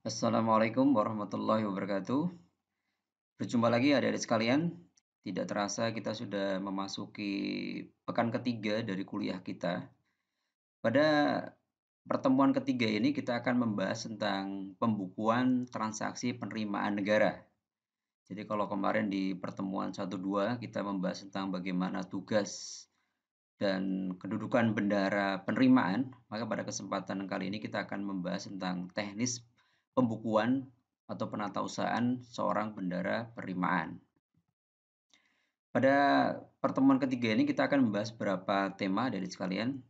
Assalamualaikum warahmatullahi wabarakatuh. Berjumpa lagi adik-adik sekalian. Tidak terasa kita sudah memasuki pekan ketiga dari kuliah kita. Pada pertemuan ketiga ini kita akan membahas tentang pembukuan transaksi penerimaan negara. Jadi kalau kemarin di pertemuan 1-2 kita membahas tentang bagaimana tugas dan kedudukan bendahara penerimaan, maka pada kesempatan kali ini kita akan membahas tentang teknis pembukuan atau penatausahaan seorang bendahara penerimaan. Pada pertemuan ketiga ini kita akan membahas beberapa tema dari sekalian.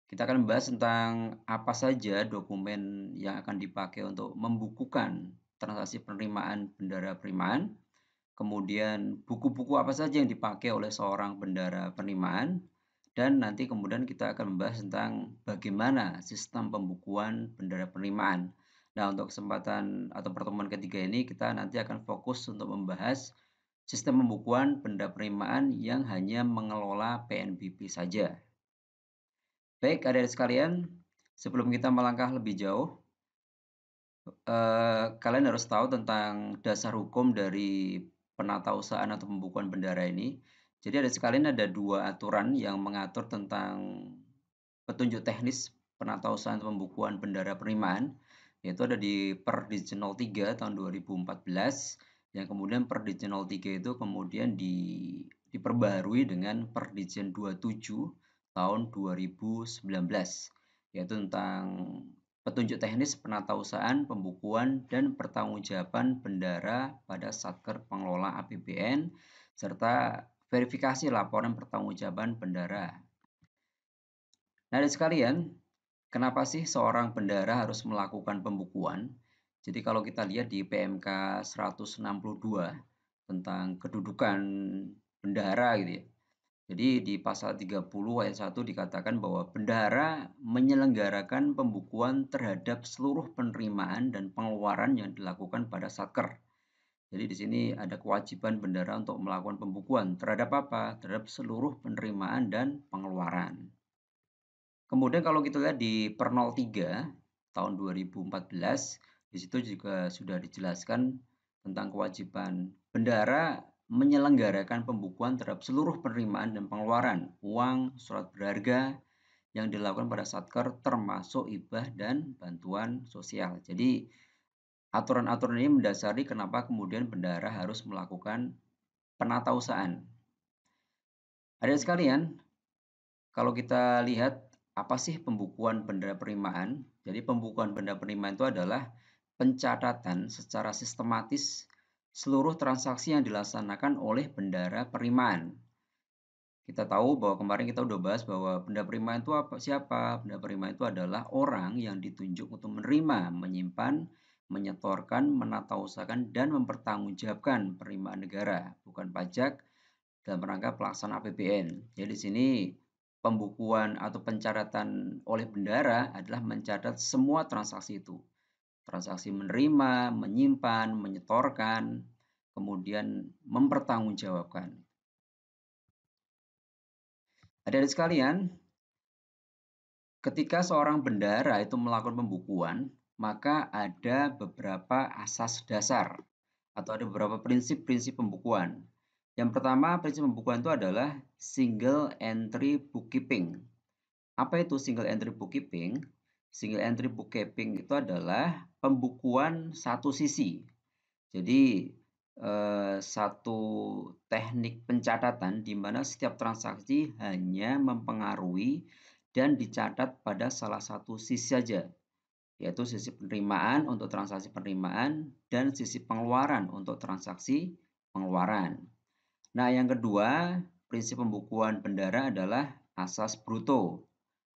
Kita akan membahas tentang apa saja dokumen yang akan dipakai untuk membukukan transaksi penerimaan bendahara penerimaan, kemudian buku-buku apa saja yang dipakai oleh seorang bendahara penerimaan, dan nanti kemudian kita akan membahas tentang bagaimana sistem pembukuan bendahara penerimaan. Nah, untuk kesempatan atau pertemuan ketiga ini kita nanti akan fokus untuk membahas sistem pembukuan bendahara penerimaan yang hanya mengelola PNBP saja. Baik, adik-adik sekalian, sebelum kita melangkah lebih jauh, kalian harus tahu tentang dasar hukum dari penatausahaan atau pembukuan bendahara ini. Jadi ada sekalian ada dua aturan yang mengatur tentang petunjuk teknis penatausahaan atau pembukuan bendahara penerimaan, yaitu ada di Perdikjen 03 tahun 2014, yang kemudian Perdikjen 03 itu kemudian diperbaharui dengan Perdikjen 27 tahun 2019, yaitu tentang petunjuk teknis penatausahaan, pembukuan, dan pertanggungjawaban bendahara pada Satker Pengelola APBN, serta verifikasi laporan pertanggungjawaban bendahara. Nah, adik sekalian, kenapa sih seorang bendahara harus melakukan pembukuan? Jadi kalau kita lihat di PMK 162 tentang kedudukan bendahara gitu ya. Jadi di pasal 30 ayat 1 dikatakan bahwa bendahara menyelenggarakan pembukuan terhadap seluruh penerimaan dan pengeluaran yang dilakukan pada Satker. Jadi di sini ada kewajiban bendahara untuk melakukan pembukuan terhadap apa? Terhadap seluruh penerimaan dan pengeluaran. Kemudian kalau kita lihat di Per 03 tahun 2014, di situ juga sudah dijelaskan tentang kewajiban bendahara menyelenggarakan pembukuan terhadap seluruh penerimaan dan pengeluaran uang, surat berharga yang dilakukan pada Satker termasuk hibah dan bantuan sosial. Jadi aturan-aturan ini mendasari kenapa kemudian bendahara harus melakukan penatausahaan. Adik sekalian, kalau kita lihat apa sih pembukuan bendahara penerimaan? Jadi pembukuan bendahara penerimaan itu adalah pencatatan secara sistematis seluruh transaksi yang dilaksanakan oleh bendahara penerimaan. Kita tahu bahwa kemarin kita udah bahas bahwa bendahara penerimaan itu siapa? Bendahara penerimaan itu adalah orang yang ditunjuk untuk menerima, menyimpan, menyetorkan, menatausahakan, dan mempertanggungjawabkan penerimaan negara, bukan pajak, dalam rangka pelaksanaan APBN. Jadi di sini pembukuan atau pencatatan oleh bendahara adalah mencatat semua transaksi itu. Transaksi menerima, menyimpan, menyetorkan, kemudian mempertanggungjawabkan. Adik-adik sekalian, ketika seorang bendahara itu melakukan pembukuan, maka ada beberapa asas dasar atau ada beberapa prinsip-prinsip pembukuan. Yang pertama, prinsip pembukuan itu adalah single entry bookkeeping. Apa itu single entry bookkeeping? Single entry bookkeeping itu adalah pembukuan satu sisi. Jadi satu teknik pencatatan di mana setiap transaksi hanya mempengaruhi dan dicatat pada salah satu sisi saja, yaitu sisi penerimaan untuk transaksi penerimaan dan sisi pengeluaran untuk transaksi pengeluaran. Nah, yang kedua, prinsip pembukuan bendahara adalah asas bruto.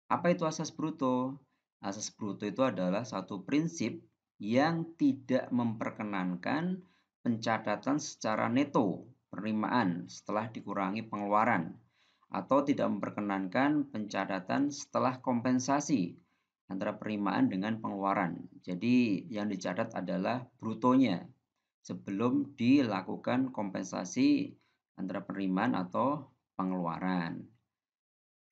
Apa itu asas bruto? Asas bruto itu adalah satu prinsip yang tidak memperkenankan pencatatan secara neto penerimaan setelah dikurangi pengeluaran atau tidak memperkenankan pencatatan setelah kompensasi antara penerimaan dengan pengeluaran. Jadi yang dicatat adalah brutonya sebelum dilakukan kompensasi antara penerimaan atau pengeluaran.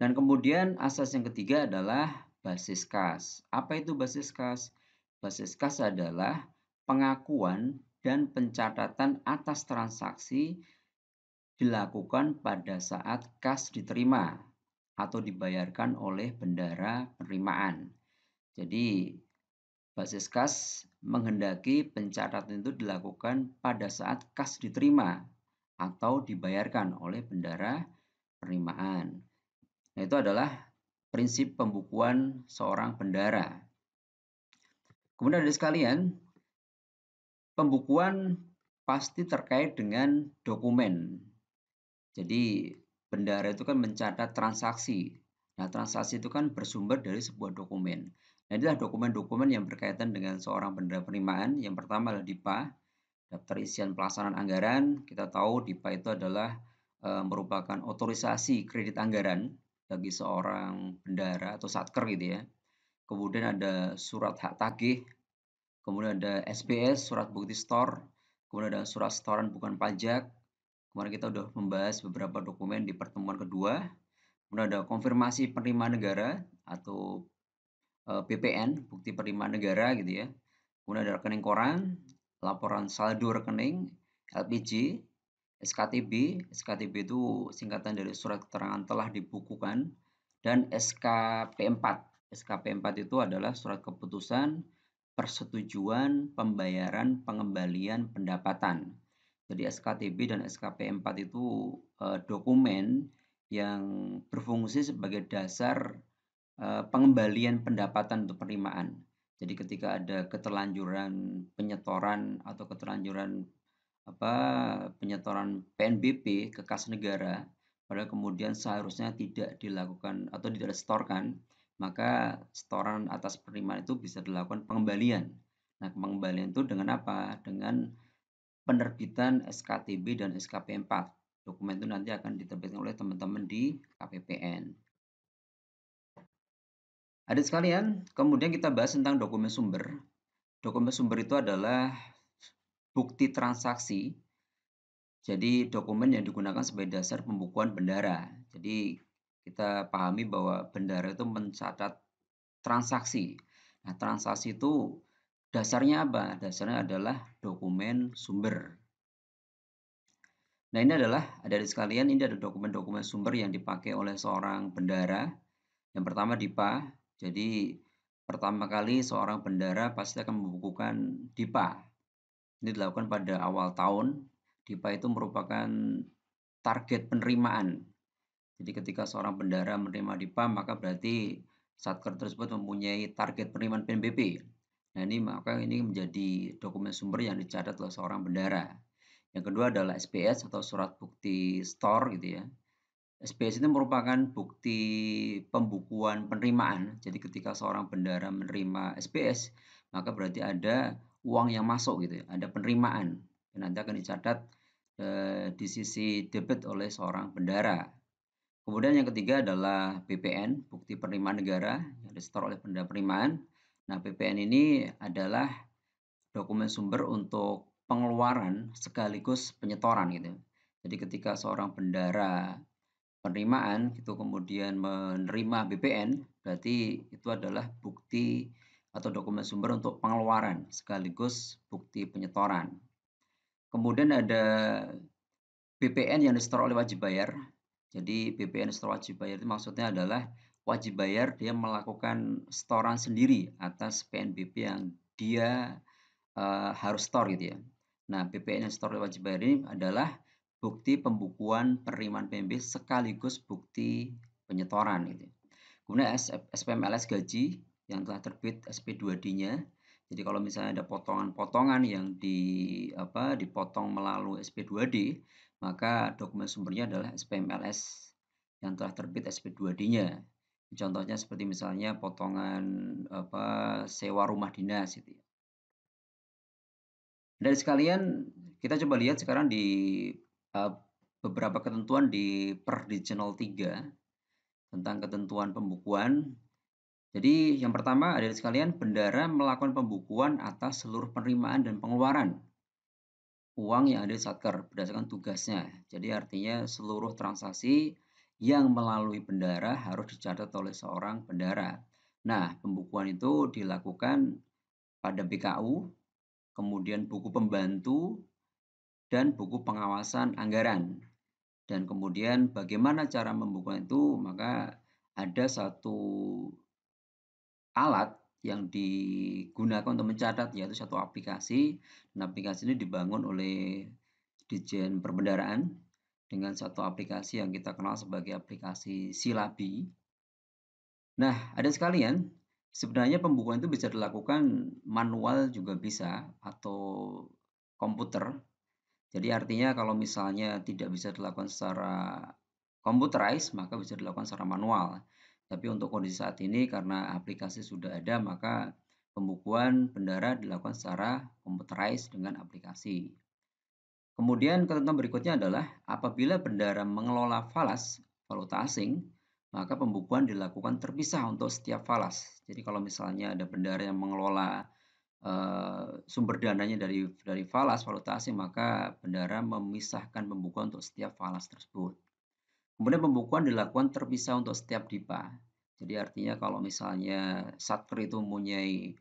Dan kemudian asas yang ketiga adalah basis kas. Apa itu basis kas? Basis kas adalah pengakuan dan pencatatan atas transaksi dilakukan pada saat kas diterima atau dibayarkan oleh bendara penerimaan. Jadi, basis kas menghendaki pencatatan itu dilakukan pada saat kas diterima atau dibayarkan oleh bendara penerimaan. Nah, itu adalah prinsip pembukuan seorang bendara. Kemudian adik sekalian, pembukuan pasti terkait dengan dokumen. Jadi bendara itu kan mencatat transaksi. Nah, transaksi itu kan bersumber dari sebuah dokumen. Nah, inilah dokumen-dokumen yang berkaitan dengan seorang bendara penerimaan. Yang pertama adalah DIPA, daftar isian pelaksanaan anggaran. Kita tahu DIPA itu adalah merupakan otorisasi kredit anggaran bagi seorang bendara atau satker gitu ya. Kemudian ada surat hak tagih, kemudian ada SBS, surat bukti store, kemudian ada surat setoran bukan pajak. Kemarin kita sudah membahas beberapa dokumen di pertemuan kedua. Kemudian ada konfirmasi penerimaan negara atau PPN, bukti penerimaan negara gitu ya. Kemudian ada rekening koran, laporan saldo rekening, LPJ, SKTB. SKTB itu singkatan dari surat keterangan telah dibukukan, dan SKP4. SKP4 itu adalah surat keputusan persetujuan pembayaran pengembalian pendapatan. Jadi SKTB dan SKP4 itu dokumen yang berfungsi sebagai dasar pengembalian pendapatan untuk penerimaan. Jadi ketika ada keterlanjuran penyetoran atau keterlanjuran penyetoran PNBP ke kas negara, padahal kemudian seharusnya tidak dilakukan atau tidak disetorkan, maka setoran atas penerimaan itu bisa dilakukan pengembalian. Nah, pengembalian itu dengan apa? Dengan penerbitan SKTB dan SKP4. Dokumen itu nanti akan diterbitkan oleh teman-teman di KPPN. Adik sekalian, kemudian kita bahas tentang dokumen sumber. Dokumen sumber itu adalah bukti transaksi. Jadi dokumen yang digunakan sebagai dasar pembukuan bendara. Jadi kita pahami bahwa bendara itu mencatat transaksi. Nah, transaksi itu dasarnya apa? Dasarnya adalah dokumen sumber. Nah, ini adalah, adik sekalian, ini ada dokumen-dokumen sumber yang dipakai oleh seorang bendara. Yang pertama DIPA. Jadi pertama kali seorang bendara pasti akan membukukan DIPA. Ini dilakukan pada awal tahun. DIPA itu merupakan target penerimaan. Jadi ketika seorang bendara menerima DIPA, maka berarti satker tersebut mempunyai target penerimaan PNBP. Nah, ini menjadi dokumen sumber yang dicatat oleh seorang bendara. Yang kedua adalah SPS atau surat bukti store gitu ya. SPS itu merupakan bukti pembukuan penerimaan. Jadi ketika seorang bendara menerima SPS, maka berarti ada uang yang masuk gitu ya, ada penerimaan. Dan nanti akan dicatat di sisi debit oleh seorang bendara. Kemudian yang ketiga adalah PPN, bukti penerimaan negara yang disetor oleh bendara penerimaan. Nah, PPN ini adalah dokumen sumber untuk pengeluaran sekaligus penyetoran gitu. Jadi ketika seorang bendara penerimaan itu kemudian menerima BPN, berarti itu adalah bukti atau dokumen sumber untuk pengeluaran sekaligus bukti penyetoran. Kemudian ada BPN yang disetor oleh wajib bayar. Jadi BPN setor wajib bayar itu maksudnya adalah wajib bayar dia melakukan setoran sendiri atas PNBP yang dia harus store gitu ya. Nah, BPN yang store wajib bayar ini adalah bukti pembukuan penerimaan PNBP sekaligus bukti penyetoran gitu. Kemudian SPMLS gaji yang telah terbit SP2D-nya. Jadi kalau misalnya ada potongan-potongan yang dipotong melalui SP2D, maka dokumen sumbernya adalah SPMLS yang telah terbit SP2D-nya. Contohnya seperti misalnya potongan sewa rumah dinas gitu ya. Dari sekalian, kita coba lihat sekarang di beberapa ketentuan di Perdijenal 3 tentang ketentuan pembukuan. Jadi yang pertama, adik sekalian, bendara melakukan pembukuan atas seluruh penerimaan dan pengeluaran uang yang ada di satker berdasarkan tugasnya. Jadi artinya seluruh transaksi yang melalui bendara harus dicatat oleh seorang bendara. Nah, pembukuan itu dilakukan pada BKU, kemudian buku pembantu, dan buku pengawasan anggaran. Dan kemudian bagaimana cara membukukan itu, maka ada satu alat yang digunakan untuk mencatat, yaitu satu aplikasi. Dan aplikasi ini dibangun oleh Ditjen Perbendaharaan dengan satu aplikasi yang kita kenal sebagai aplikasi Silabi. Nah, ada sekalian, sebenarnya pembukuan itu bisa dilakukan manual juga bisa atau komputer. Jadi artinya kalau misalnya tidak bisa dilakukan secara computerized, maka bisa dilakukan secara manual. Tapi untuk kondisi saat ini karena aplikasi sudah ada, maka pembukuan bendara dilakukan secara computerized dengan aplikasi. Kemudian ketentuan berikutnya adalah apabila bendara mengelola falas, valuta asing, maka pembukuan dilakukan terpisah untuk setiap falas. Jadi kalau misalnya ada bendara yang mengelola sumber dananya dari falas valuta asing, maka bendara memisahkan pembukuan untuk setiap falas tersebut. Kemudian pembukuan dilakukan terpisah untuk setiap DIPA. Jadi artinya kalau misalnya Satker itu mempunyai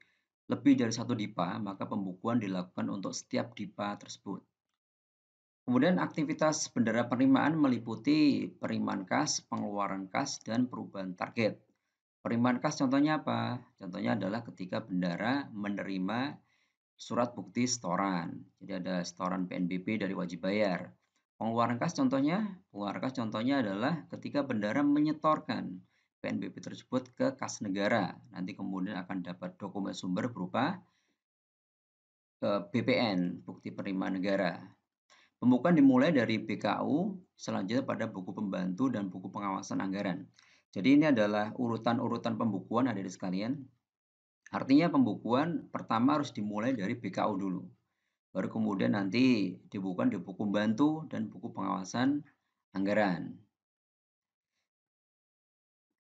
lebih dari satu DIPA, maka pembukuan dilakukan untuk setiap DIPA tersebut. Kemudian aktivitas bendara penerimaan meliputi penerimaan kas, pengeluaran kas, dan perubahan target. Penerimaan kas contohnya apa? Contohnya adalah ketika bendara menerima surat bukti setoran. Jadi ada setoran PNBP dari wajib bayar. Pengeluaran kas contohnya adalah ketika bendara menyetorkan PNBP tersebut ke kas negara. Nanti kemudian akan dapat dokumen sumber berupa BPN, bukti penerimaan negara. Pembukuan dimulai dari BKU, selanjutnya pada buku pembantu dan buku pengawasan anggaran. Jadi ini adalah urutan-urutan pembukuan adik-adik sekalian. Artinya pembukuan pertama harus dimulai dari BKU dulu. Baru kemudian nanti dibukukan di buku pembantu dan buku pengawasan anggaran.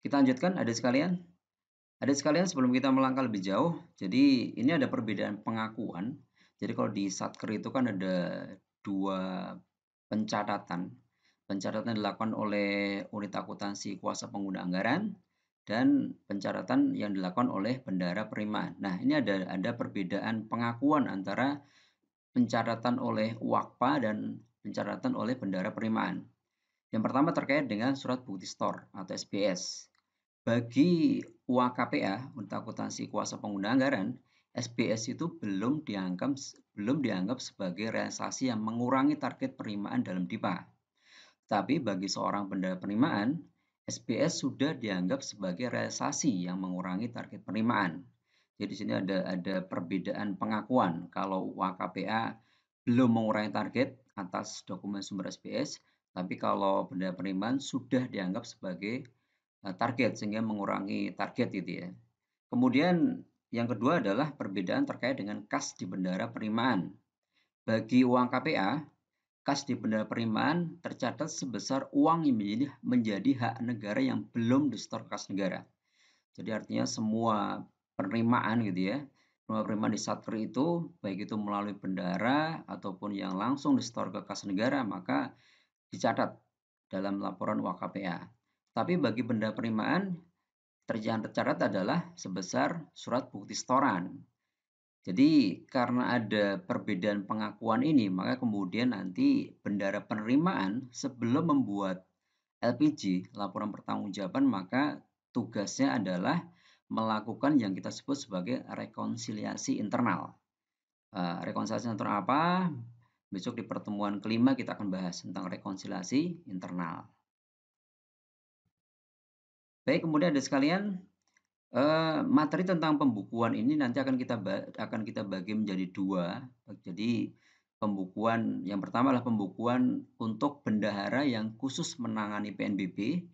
Kita lanjutkan adik sekalian. Adik sekalian sebelum kita melangkah lebih jauh, jadi ini ada perbedaan pengakuan. Jadi kalau di Satker itu kan ada dua pencatatan. Pencatatan dilakukan oleh unit akuntansi kuasa pengguna anggaran dan pencatatan yang dilakukan oleh bendara penerimaan. Nah, ini ada perbedaan pengakuan antara pencatatan oleh WAKPA dan pencatatan oleh bendara penerimaan. Yang pertama terkait dengan surat bukti setor atau SBS. Bagi UAKPA, Unit Akuntansi Kuasa Pengguna Anggaran, SBS itu belum dianggap sebagai realisasi yang mengurangi target penerimaan dalam DIPA. Tapi bagi seorang bendara penerimaan, SBS sudah dianggap sebagai realisasi yang mengurangi target penerimaan. Jadi di sini ada perbedaan pengakuan. Kalau UAKPA belum mengurangi target atas dokumen sumber SBS, tapi kalau bendara penerimaan sudah dianggap sebagai target sehingga mengurangi target gitu ya. Kemudian yang kedua adalah perbedaan terkait dengan kas di bendara penerimaan. Bagi uang KPA, kas di bendara penerimaan tercatat sebesar uang yang menjadi hak negara yang belum disetor kas negara. Jadi artinya semua penerimaan gitu ya, semua penerimaan di Satker itu, baik itu melalui bendara ataupun yang langsung disetor ke kas negara, maka dicatat dalam laporan UAKPA. Tapi bagi benda penerimaan, yang tercatat adalah sebesar surat bukti setoran. Jadi karena ada perbedaan pengakuan ini, maka kemudian nanti bendara penerimaan sebelum membuat LPG, laporan pertanggungjawaban, maka tugasnya adalah melakukan yang kita sebut sebagai rekonsiliasi internal. Rekonsiliasi internal apa? Besok di pertemuan kelima kita akan bahas tentang rekonsiliasi internal. Baik, kemudian ada sekalian, materi tentang pembukuan ini nanti akan kita bagi menjadi dua. Jadi pembukuan yang pertama adalah pembukuan untuk bendahara yang khusus menangani PNBP,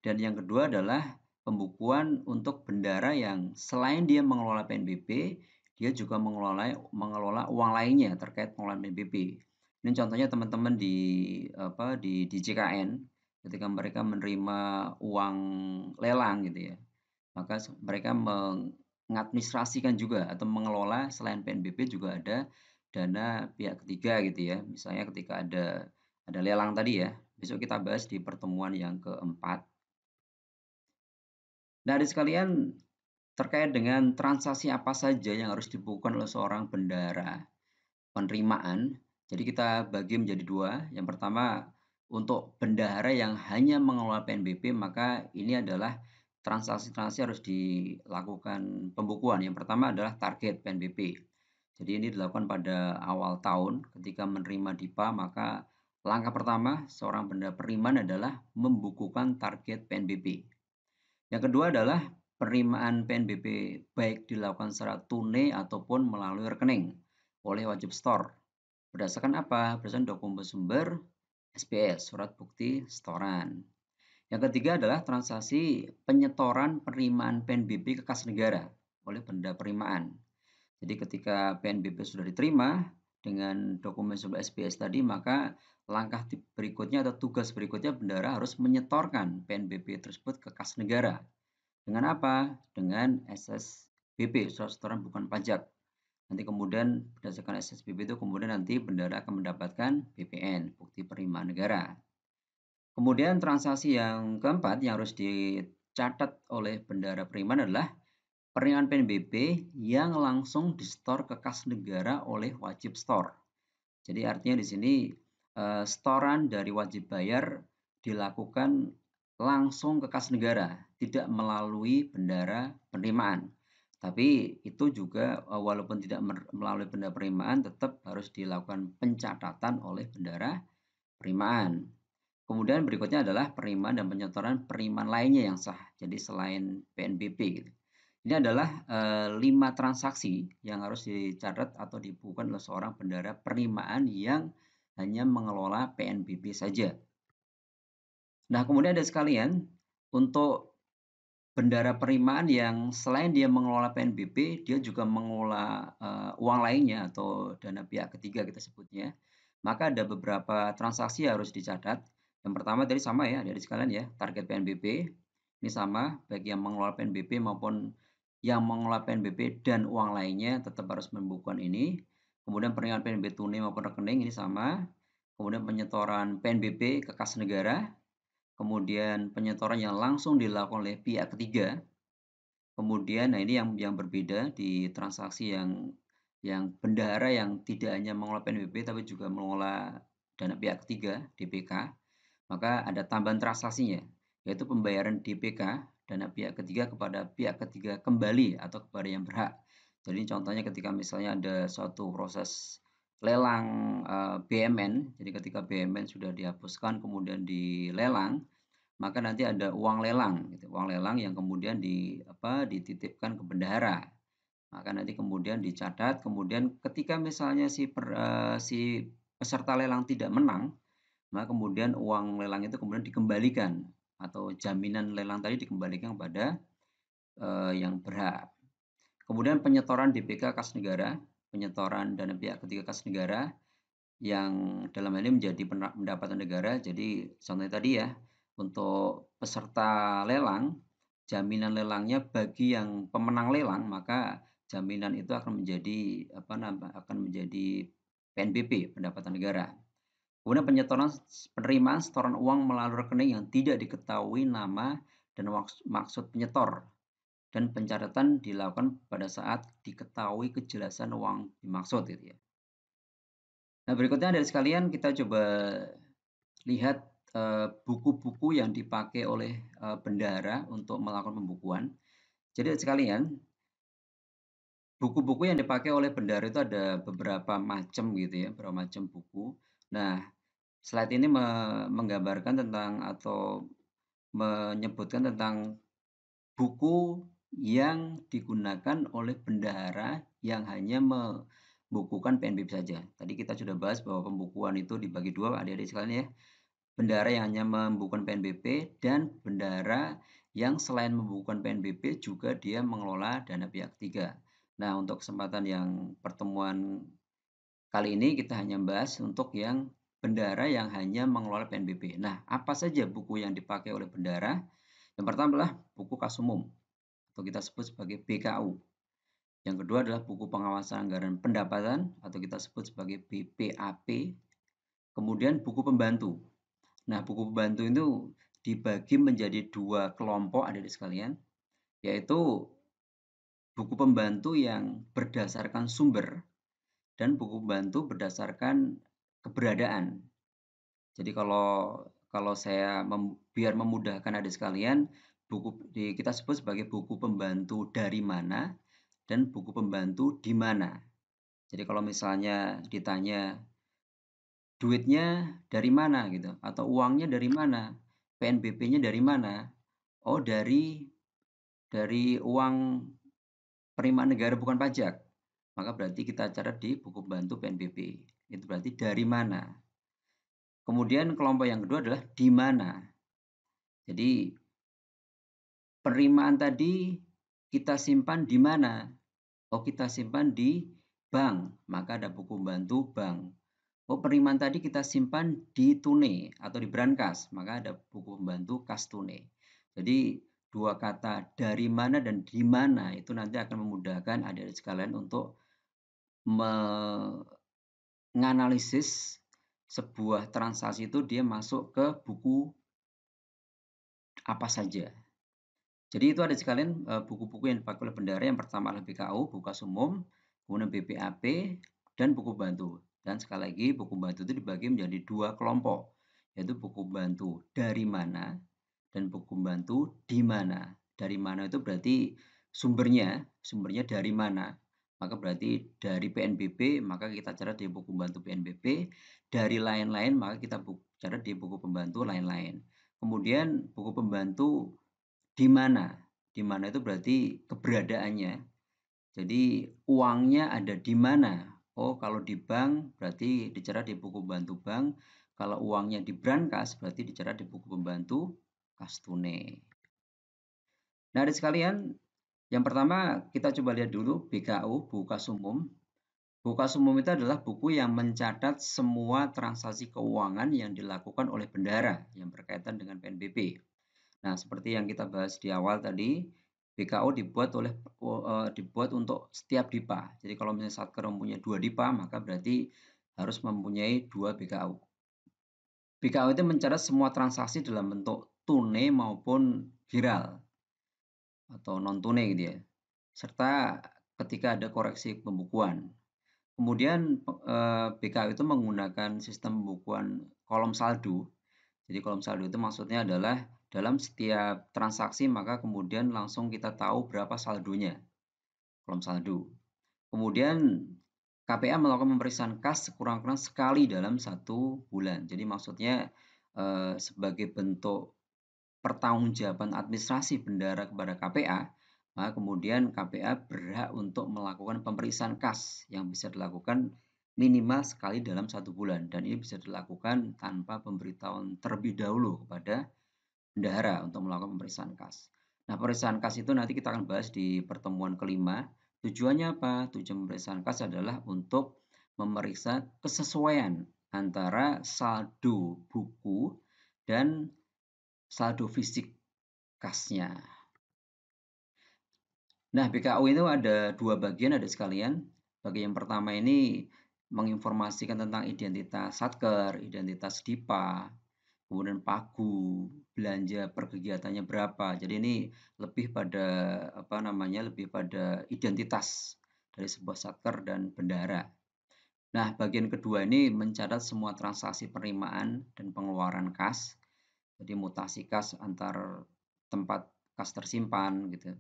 dan yang kedua adalah pembukuan untuk bendahara yang selain dia mengelola PNBP, dia juga mengelola uang lainnya terkait pengelolaan PNBP. Ini contohnya teman-teman di JKN ketika mereka menerima uang lelang gitu ya. Maka mereka mengadministrasikan juga atau mengelola selain PNBP juga ada dana pihak ketiga gitu ya. Misalnya ketika ada lelang tadi ya. Besok kita bahas di pertemuan yang keempat. Nah, adik sekalian, terkait dengan transaksi apa saja yang harus dilakukan oleh seorang bendahara penerimaan. Jadi kita bagi menjadi dua. Yang pertama, untuk bendahara yang hanya mengelola PNBP, maka ini adalah transaksi-transaksi harus dilakukan pembukuan. Yang pertama adalah target PNBP. Jadi ini dilakukan pada awal tahun ketika menerima DIPA, maka langkah pertama seorang bendahara penerimaan adalah membukukan target PNBP. Yang kedua adalah penerimaan PNBP baik dilakukan secara tunai ataupun melalui rekening oleh wajib store. Berdasarkan apa? Berdasarkan dokumen sumber SPS, surat bukti setoran. Yang ketiga adalah transaksi penyetoran penerimaan PNBP ke kas negara oleh benda penerimaan. Jadi ketika PNBP sudah diterima dengan dokumen sumber SPS tadi, maka langkah berikutnya atau tugas berikutnya bendahara harus menyetorkan PNBP tersebut ke kas negara. Dengan apa? Dengan SSBP, surat setoran bukan pajak. Nanti kemudian berdasarkan SSBP itu kemudian nanti bendahara akan mendapatkan BPN, bukti penerimaan negara. Kemudian transaksi yang keempat yang harus dicatat oleh bendahara penerimaan adalah penerimaan PNBP yang langsung disetor ke kas negara oleh wajib store. Jadi artinya di sini setoran dari wajib bayar dilakukan langsung ke kas negara, tidak melalui bendahara penerimaan. Tapi itu juga walaupun tidak melalui bendahara penerimaan, tetap harus dilakukan pencatatan oleh bendahara penerimaan. Kemudian berikutnya adalah penerimaan dan penyetoran penerimaan lainnya yang sah. Jadi selain PNBP gitu. Ini adalah 5 transaksi yang harus dicatat atau dibukukan oleh seorang bendahara penerimaan yang hanya mengelola PNBP saja. Nah, kemudian ada sekalian, untuk bendahara penerimaan yang selain dia mengelola PNBP, dia juga mengelola uang lainnya atau dana pihak ketiga kita sebutnya. Maka ada beberapa transaksi yang harus dicatat. Yang pertama tadi sama ya, dari sekalian ya, target PNBP. Ini sama, baik yang mengelola PNBP maupun yang mengelola PNBP dan uang lainnya tetap harus membukukan ini. Kemudian penerimaan PNBP tunai maupun rekening ini sama. Kemudian penyetoran PNBP ke kas negara. Kemudian penyetoran yang langsung dilakukan oleh pihak ketiga. Kemudian, nah ini yang berbeda di transaksi yang bendahara yang tidak hanya mengelola PNBP tapi juga mengelola dana pihak ketiga (DPK). Maka ada tambahan transaksinya, yaitu pembayaran DPK dana pihak ketiga kepada pihak ketiga kembali atau kepada yang berhak. Jadi contohnya ketika misalnya ada suatu proses lelang BMN, jadi ketika BMN sudah dihapuskan kemudian dilelang, maka nanti ada uang lelang, gitu. Uang lelang yang kemudian dititipkan ke bendahara. Maka nanti kemudian dicatat, kemudian ketika misalnya si peserta lelang tidak menang, maka kemudian uang lelang itu kemudian dikembalikan atau jaminan lelang tadi dikembalikan kepada yang berhak. Kemudian penyetoran DPK kas negara, penyetoran dana pihak ketiga kas negara yang dalam hal ini menjadi pendapatan negara. Jadi contohnya tadi ya, untuk peserta lelang, jaminan lelangnya bagi yang pemenang lelang, maka jaminan itu akan menjadi PNBP, pendapatan negara. Kemudian penyetoran penerimaan setoran uang melalui rekening yang tidak diketahui nama dan maksud penyetor, dan pencatatan dilakukan pada saat diketahui kejelasan uang dimaksud gitu ya. Nah, berikutnya dari sekalian kita coba lihat buku-buku yang dipakai oleh bendahara untuk melakukan pembukuan. Jadi sekalian, buku-buku yang dipakai oleh bendahara itu ada beberapa macam gitu ya, beberapa macam buku. Nah, slide ini menggambarkan tentang atau menyebutkan tentang buku yang digunakan oleh bendahara yang hanya membukukan PNBP saja. Tadi kita sudah bahas bahwa pembukuan itu dibagi dua, adik-adik sekalian ya. Bendahara yang hanya membukukan PNBP dan bendahara yang selain membukukan PNBP juga dia mengelola dana pihak ketiga. Nah, untuk kesempatan yang pertemuan kali ini kita hanya bahas untuk yang bendahara yang hanya mengelola PNBP. Nah, apa saja buku yang dipakai oleh bendahara? Yang pertama adalah buku kas umum atau kita sebut sebagai BKU. Yang kedua adalah buku pengawasan anggaran pendapatan atau kita sebut sebagai BPAP. Kemudian buku pembantu. Nah, buku pembantu itu dibagi menjadi dua kelompok adik-adik sekalian, yaitu buku pembantu yang berdasarkan sumber dan buku pembantu berdasarkan keberadaan. Jadi kalau saya biar memudahkan adik sekalian, kita sebut sebagai buku pembantu dari mana dan buku pembantu di mana. Jadi kalau misalnya ditanya duitnya dari mana gitu atau uangnya dari mana, PNBP-nya dari mana? Oh, dari uang penerimaan negara bukan pajak. Maka berarti kita catat di buku pembantu PNBP. Itu berarti dari mana? Kemudian kelompok yang kedua adalah di mana. Jadi penerimaan tadi kita simpan di mana? Oh, kita simpan di bank, maka ada buku pembantu bank. Oh, penerimaan tadi kita simpan di Tune atau di Brankas, maka ada buku pembantu kas Tune. Jadi dua kata dari mana dan di mana itu nanti akan memudahkan adik-adik sekalian untuk menganalisis sebuah transaksi itu dia masuk ke buku apa saja. Jadi itu ada sekalian buku-buku yang dipakai oleh bendahara. Yang pertama adalah BKU, buku kas umum, kemudian BPAP, dan buku bantu. Dan sekali lagi buku bantu itu dibagi menjadi dua kelompok, yaitu buku bantu dari mana dan buku bantu di mana. Dari mana itu berarti sumbernya dari mana. Maka berarti dari PNBP, maka kita catat di buku bantu PNBP. Dari lain-lain, maka kita catat di buku pembantu lain-lain. Kemudian buku pembantu di mana? Di mana itu berarti keberadaannya. Jadi uangnya ada di mana? Oh, kalau di bank berarti dicatat di buku pembantu bank. Kalau uangnya di Brankas berarti dicatat di buku pembantu kas tunai. Nah, adik sekalian, yang pertama kita coba lihat dulu BKU, buku kas umum. Buku kas umum itu adalah buku yang mencatat semua transaksi keuangan yang dilakukan oleh bendahara yang berkaitan dengan PNBP. Nah, seperti yang kita bahas di awal tadi, BKO dibuat untuk setiap DIPA. Jadi kalau misalnya Satker mempunyai 2 DIPA, maka berarti harus mempunyai 2 BKU. BKU itu mencatat semua transaksi dalam bentuk tunai maupun viral atau non tunai gitu ya. Serta ketika ada koreksi pembukuan. Kemudian BKU itu menggunakan sistem pembukuan kolom saldo. Jadi kolom saldo itu maksudnya adalah dalam setiap transaksi maka kemudian langsung kita tahu berapa saldonya. Kolom saldo. Kemudian KPA melakukan pemeriksaan kas sekurang-kurangnya sekali dalam 1 bulan. Jadi maksudnya sebagai bentuk pertanggungjawaban administrasi bendahara kepada KPA, maka kemudian KPA berhak untuk melakukan pemeriksaan kas yang bisa dilakukan minimal sekali dalam 1 bulan. Dan ini bisa dilakukan tanpa pemberitahuan terlebih dahulu kepada bendahara untuk melakukan pemeriksaan kas. Nah, pemeriksaan kas itu nanti kita akan bahas di pertemuan kelima. Tujuannya apa? Tujuan pemeriksaan kas adalah untuk memeriksa kesesuaian antara saldo buku dan saldo fisik kasnya. Nah, BKU itu ada 2 bagian ada sekalian. Bagian yang pertama ini menginformasikan tentang identitas Satker, identitas DIPA, kemudian pagu, belanja per kegiatannya berapa. Jadi ini lebih pada lebih pada identitas dari sebuah Satker dan bendahara. Nah, bagian kedua ini mencatat semua transaksi penerimaan dan pengeluaran kas. Jadi mutasi kas antar tempat kas tersimpan gitu.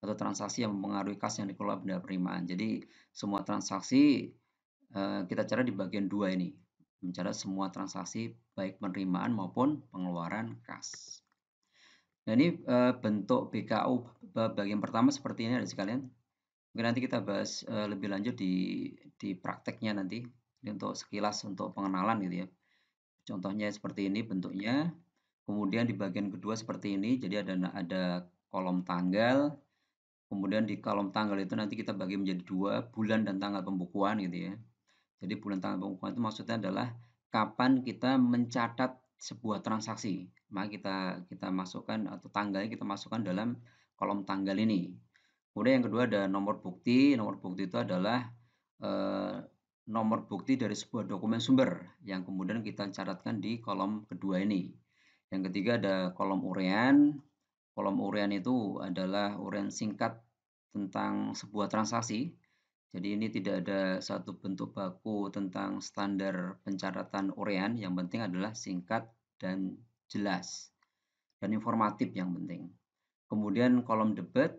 Atau transaksi yang mempengaruhi kas yang dikelola benda penerimaan. Jadi semua transaksi kita catat di bagian 2 ini. Mencatat semua transaksi baik penerimaan maupun pengeluaran kas. Nah, ini bentuk BKU bagian pertama seperti ini ada sekalian. Mungkin nanti kita bahas lebih lanjut di prakteknya nanti. Ini untuk sekilas untuk pengenalan gitu ya. Contohnya seperti ini bentuknya. Kemudian di bagian kedua seperti ini. Jadi ada kolom tanggal. Kemudian di kolom tanggal itu nanti kita bagi menjadi 2, bulan dan tanggal pembukuan gitu ya. Jadi bulan tanggal pembukuan itu maksudnya adalah kapan kita mencatat sebuah transaksi. Maka kita masukkan atau tanggalnya kita masukkan dalam kolom tanggal ini. Kemudian yang kedua ada nomor bukti. Nomor bukti itu adalah nomor bukti dari sebuah dokumen sumber yang kemudian kita catatkan di kolom kedua ini. Yang ketiga ada kolom urean. Kolom urean itu adalah urean singkat tentang sebuah transaksi. Jadi ini tidak ada satu bentuk baku tentang standar pencatatan urean, yang penting adalah singkat dan jelas dan informatif yang penting. Kemudian kolom debat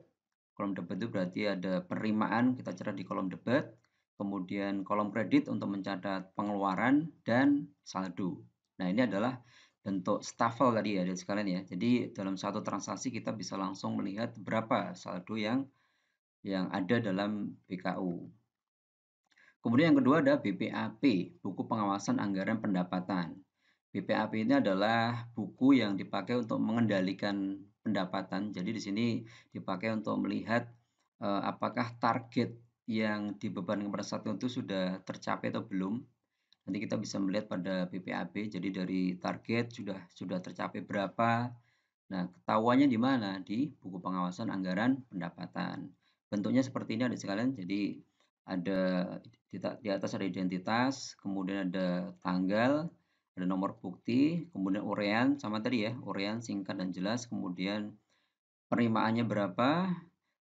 itu berarti ada penerimaan, kita catat di kolom debat. Kemudian kolom kredit untuk mencatat pengeluaran dan saldo. Nah, ini adalah bentuk stafel tadi ya, sekalian ya. Jadi dalam satu transaksi kita bisa langsung melihat berapa saldo yang ada dalam BKU. Kemudian yang kedua ada BPAP, buku pengawasan anggaran pendapatan. BPAP ini adalah buku yang dipakai untuk mengendalikan pendapatan. Jadi di sini dipakai untuk melihat apakah target yang dibebankan pada saat itu sudah tercapai atau belum. Nanti kita bisa melihat pada BPAP. Jadi dari target sudah tercapai berapa. Nah, ketahuannya di mana? Di buku pengawasan anggaran pendapatan. Bentuknya seperti ini adik sekalian. Jadi ada di atas ada identitas, kemudian ada tanggal, ada nomor bukti, kemudian urean sama tadi ya, urean singkat dan jelas, kemudian penerimaannya berapa,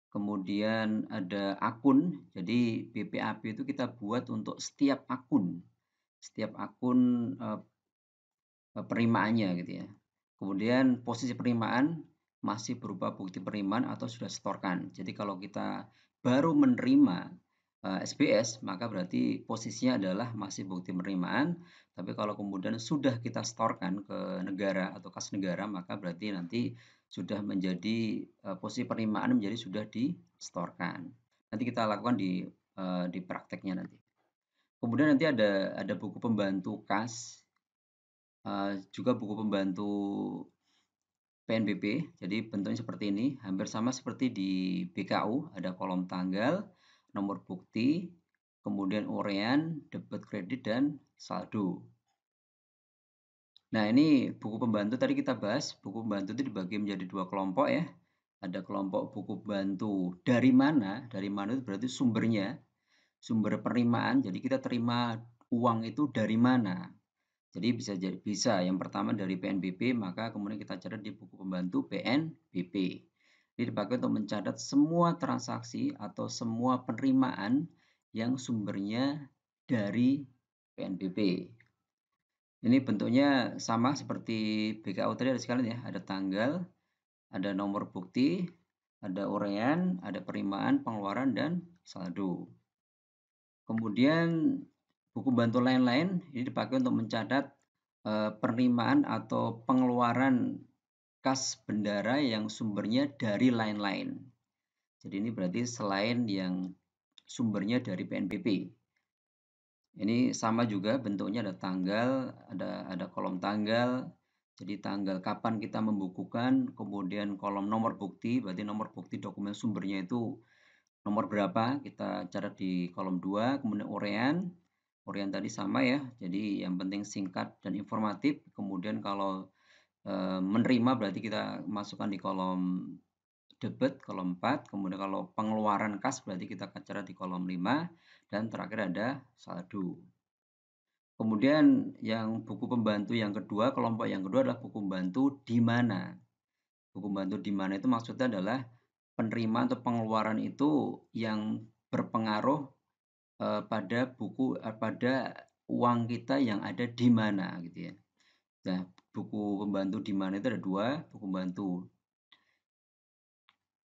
kemudian ada akun. Jadi BPAP itu kita buat untuk setiap akun penerimaannya gitu ya. Kemudian posisi penerimaan masih berupa bukti penerimaan atau sudah setorkan. Jadi kalau kita baru menerima SBS, maka berarti posisinya adalah masih bukti penerimaan. Tapi kalau kemudian sudah kita setorkan ke negara atau kas negara, maka berarti nanti sudah menjadi posisi penerimaan menjadi sudah disetorkan. Nanti kita lakukan di prakteknya nanti. Kemudian nanti ada buku pembantu kas, juga buku pembantu PNBP. Jadi bentuknya seperti ini, hampir sama seperti di BKU, ada kolom tanggal, nomor bukti, kemudian urean, debit kredit, dan saldo. Nah, ini buku pembantu tadi kita bahas, buku pembantu itu dibagi menjadi dua kelompok ya. Ada kelompok buku pembantu dari mana itu berarti sumbernya, sumber penerimaan, jadi kita terima uang itu dari mana. Jadi bisa yang pertama dari PNBP, maka kemudian kita catat di buku pembantu PNBP. Ini dipakai untuk mencatat semua transaksi atau semua penerimaan yang sumbernya dari PNBP. Ini bentuknya sama seperti BKU tadi ada sekalian ya, ada tanggal, ada nomor bukti, ada urean, ada penerimaan, pengeluaran, dan saldo. Kemudian buku bantu lain-lain ini dipakai untuk mencatat penerimaan atau pengeluaran kas bendara yang sumbernya dari lain-lain. Jadi ini berarti selain yang sumbernya dari PNBP. Ini sama juga bentuknya, ada tanggal, ada kolom tanggal. Jadi tanggal kapan kita membukukan, kemudian kolom nomor bukti, berarti nomor bukti dokumen sumbernya itu nomor berapa, kita catat di kolom 2, kemudian urean tadi sama ya, jadi yang penting singkat dan informatif. Kemudian kalau menerima berarti kita masukkan di kolom debit, kolom 4, kemudian kalau pengeluaran kas berarti kita catat di kolom 5, dan terakhir ada saldo. Kemudian yang buku pembantu yang kedua, kelompok yang kedua adalah buku pembantu di mana. Buku pembantu di mana itu maksudnya adalah penerimaan atau pengeluaran itu yang berpengaruh pada uang kita yang ada di mana gitu ya. Nah, buku pembantu di mana itu ada dua, buku pembantu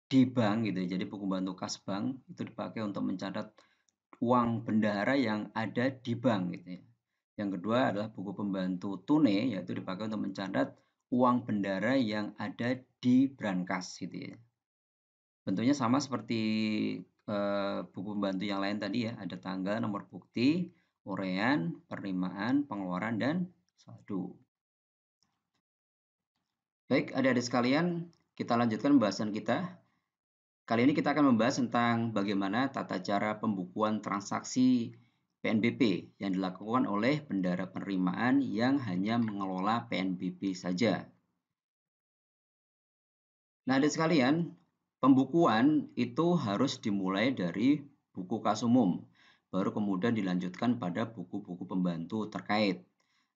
di bank gitu ya. Jadi buku pembantu kas bank itu dipakai untuk mencatat uang bendahara yang ada di bank gitu ya. Yang kedua adalah buku pembantu tunai, yaitu dipakai untuk mencatat uang bendahara yang ada di brankas gitu ya. Bentuknya sama seperti buku pembantu yang lain tadi ya, ada tanggal, nomor bukti, urean, penerimaan, pengeluaran, dan saldo. Baik, adik-adik sekalian, kita lanjutkan pembahasan kita. Kali ini kita akan membahas tentang bagaimana tata cara pembukuan transaksi PNBP yang dilakukan oleh bendahara penerimaan yang hanya mengelola PNBP saja. Nah, adik sekalian, pembukuan itu harus dimulai dari buku kas umum, baru kemudian dilanjutkan pada buku-buku pembantu terkait.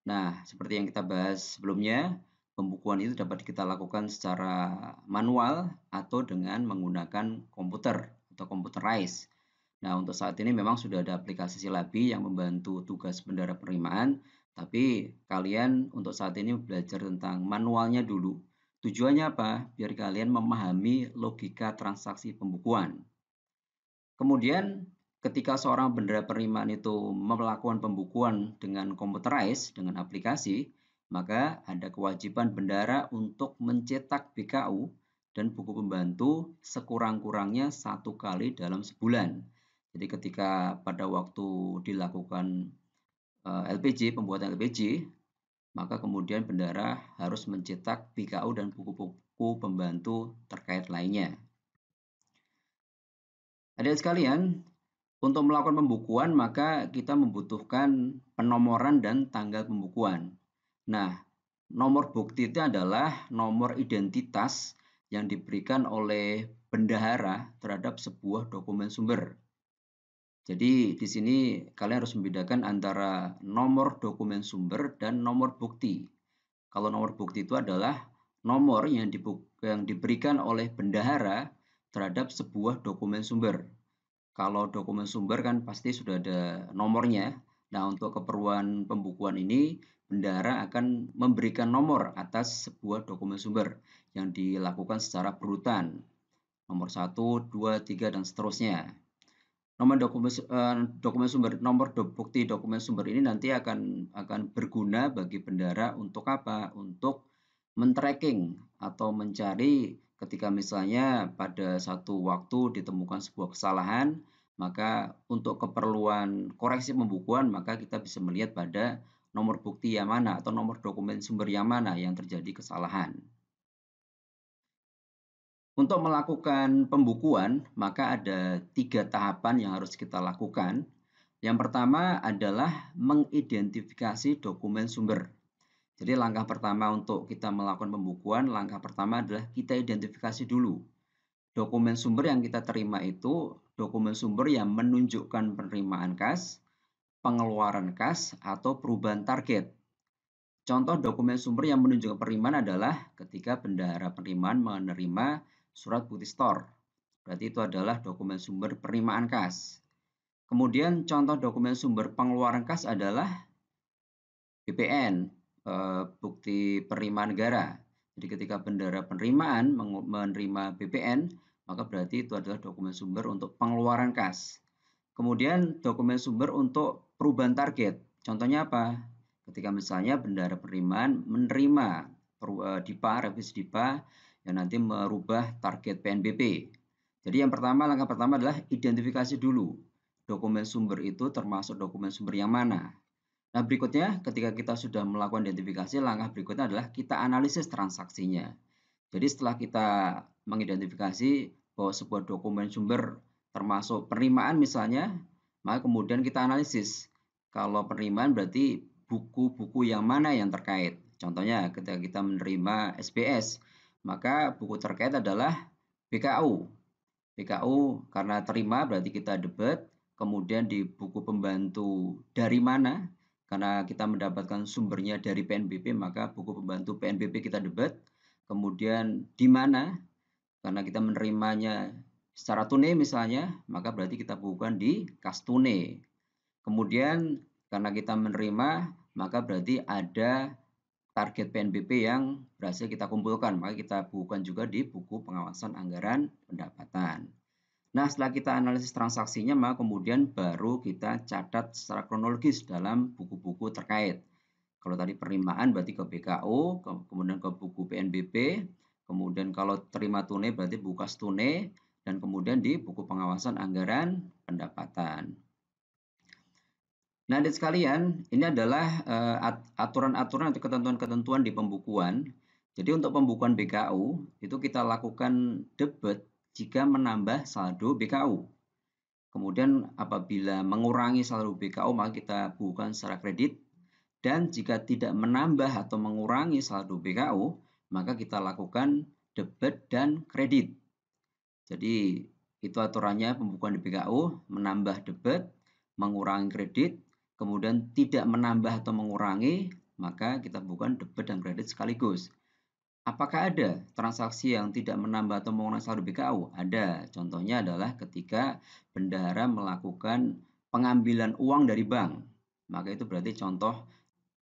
Nah, seperti yang kita bahas sebelumnya, pembukuan itu dapat kita lakukan secara manual atau dengan menggunakan komputer atau computerized. Nah, untuk saat ini memang sudah ada aplikasi Silabi yang membantu tugas bendara penerimaan, tapi kalian untuk saat ini belajar tentang manualnya dulu. Tujuannya apa? Biar kalian memahami logika transaksi pembukuan. Kemudian ketika seorang bendara penerimaan itu melakukan pembukuan dengan computerized, dengan aplikasi, maka ada kewajiban bendara untuk mencetak BKU dan buku pembantu sekurang-kurangnya 1 kali dalam sebulan. Jadi ketika pada waktu dilakukan LPJ, pembuatan LPJ, maka kemudian bendara harus mencetak BKU dan buku-buku pembantu terkait lainnya. Adik sekalian, untuk melakukan pembukuan maka kita membutuhkan penomoran dan tanggal pembukuan. Nah, nomor bukti itu adalah nomor identitas yang diberikan oleh bendahara terhadap sebuah dokumen sumber. Jadi di sini kalian harus membedakan antara nomor dokumen sumber dan nomor bukti. Kalau nomor bukti itu adalah nomor yang diberikan oleh bendahara terhadap sebuah dokumen sumber. Kalau dokumen sumber kan pasti sudah ada nomornya. Nah, untuk keperluan pembukuan ini, bendahara akan memberikan nomor atas sebuah dokumen sumber yang dilakukan secara berurutan. Nomor 1, 2, 3, dan seterusnya. Nomor bukti dokumen sumber ini nanti akan berguna bagi bendahara untuk apa? Untuk men-tracking atau mencari ketika misalnya pada satu waktu ditemukan sebuah kesalahan, maka untuk keperluan koreksi pembukuan maka kita bisa melihat pada nomor bukti yang mana atau nomor dokumen sumber yang mana yang terjadi kesalahan. Untuk melakukan pembukuan, maka ada 3 tahapan yang harus kita lakukan. Yang pertama adalah mengidentifikasi dokumen sumber. Jadi langkah pertama untuk kita melakukan pembukuan, langkah pertama adalah kita identifikasi dulu. Dokumen sumber yang kita terima itu dokumen sumber yang menunjukkan penerimaan kas, pengeluaran kas, atau perubahan target. Contoh dokumen sumber yang menunjukkan penerimaan adalah ketika bendahara penerimaan menerima surat bukti store. Berarti itu adalah dokumen sumber penerimaan kas. Kemudian contoh dokumen sumber pengeluaran kas adalah BPN, bukti penerimaan negara. Jadi ketika bendahara penerimaan menerima BPN, maka berarti itu adalah dokumen sumber untuk pengeluaran kas. Kemudian dokumen sumber untuk perubahan target. Contohnya apa? Ketika misalnya bendahara penerimaan menerima DIPA, revisi DIPA, yang nanti merubah target PNBP. Jadi langkah pertama adalah identifikasi dulu. Dokumen sumber itu termasuk dokumen sumber yang mana. Nah, berikutnya ketika kita sudah melakukan identifikasi, langkah berikutnya adalah kita analisis transaksinya. Jadi setelah kita mengidentifikasi bahwa sebuah dokumen sumber termasuk penerimaan misalnya, maka kemudian kita analisis. Kalau penerimaan berarti buku-buku yang mana yang terkait. Contohnya ketika kita menerima SBS, maka buku terkait adalah BKU. BKU karena terima berarti kita debit, kemudian di buku pembantu dari mana? Karena kita mendapatkan sumbernya dari PNBP, maka buku pembantu PNBP kita debit. Kemudian di mana? Karena kita menerimanya secara tunai misalnya, maka berarti kita bukukan di kas tunai. Kemudian karena kita menerima, maka berarti ada target PNBP yang berhasil kita kumpulkan, maka kita bukukan juga di buku pengawasan anggaran pendapatan. Nah, setelah kita analisis transaksinya, maka kemudian baru kita catat secara kronologis dalam buku-buku terkait. Kalau tadi penerimaan berarti ke BKU, kemudian ke buku PNBP, kemudian kalau terima tunai berarti buku kas tunai, dan kemudian di buku pengawasan anggaran pendapatan. Nah, adik sekalian, ini adalah aturan-aturan atau ketentuan-ketentuan di pembukuan. Jadi untuk pembukuan BKU, itu kita lakukan debit jika menambah saldo BKU. Kemudian apabila mengurangi saldo BKU, maka kita bukukan secara kredit. Dan jika tidak menambah atau mengurangi saldo BKU, maka kita lakukan debit dan kredit. Jadi itu aturannya pembukuan di BKU, menambah debit, mengurangi kredit, kemudian tidak menambah atau mengurangi, maka kita bukan debit dan kredit sekaligus. Apakah ada transaksi yang tidak menambah atau mengurangi saldo BKU? Ada. Contohnya adalah ketika bendahara melakukan pengambilan uang dari bank. Maka itu berarti contoh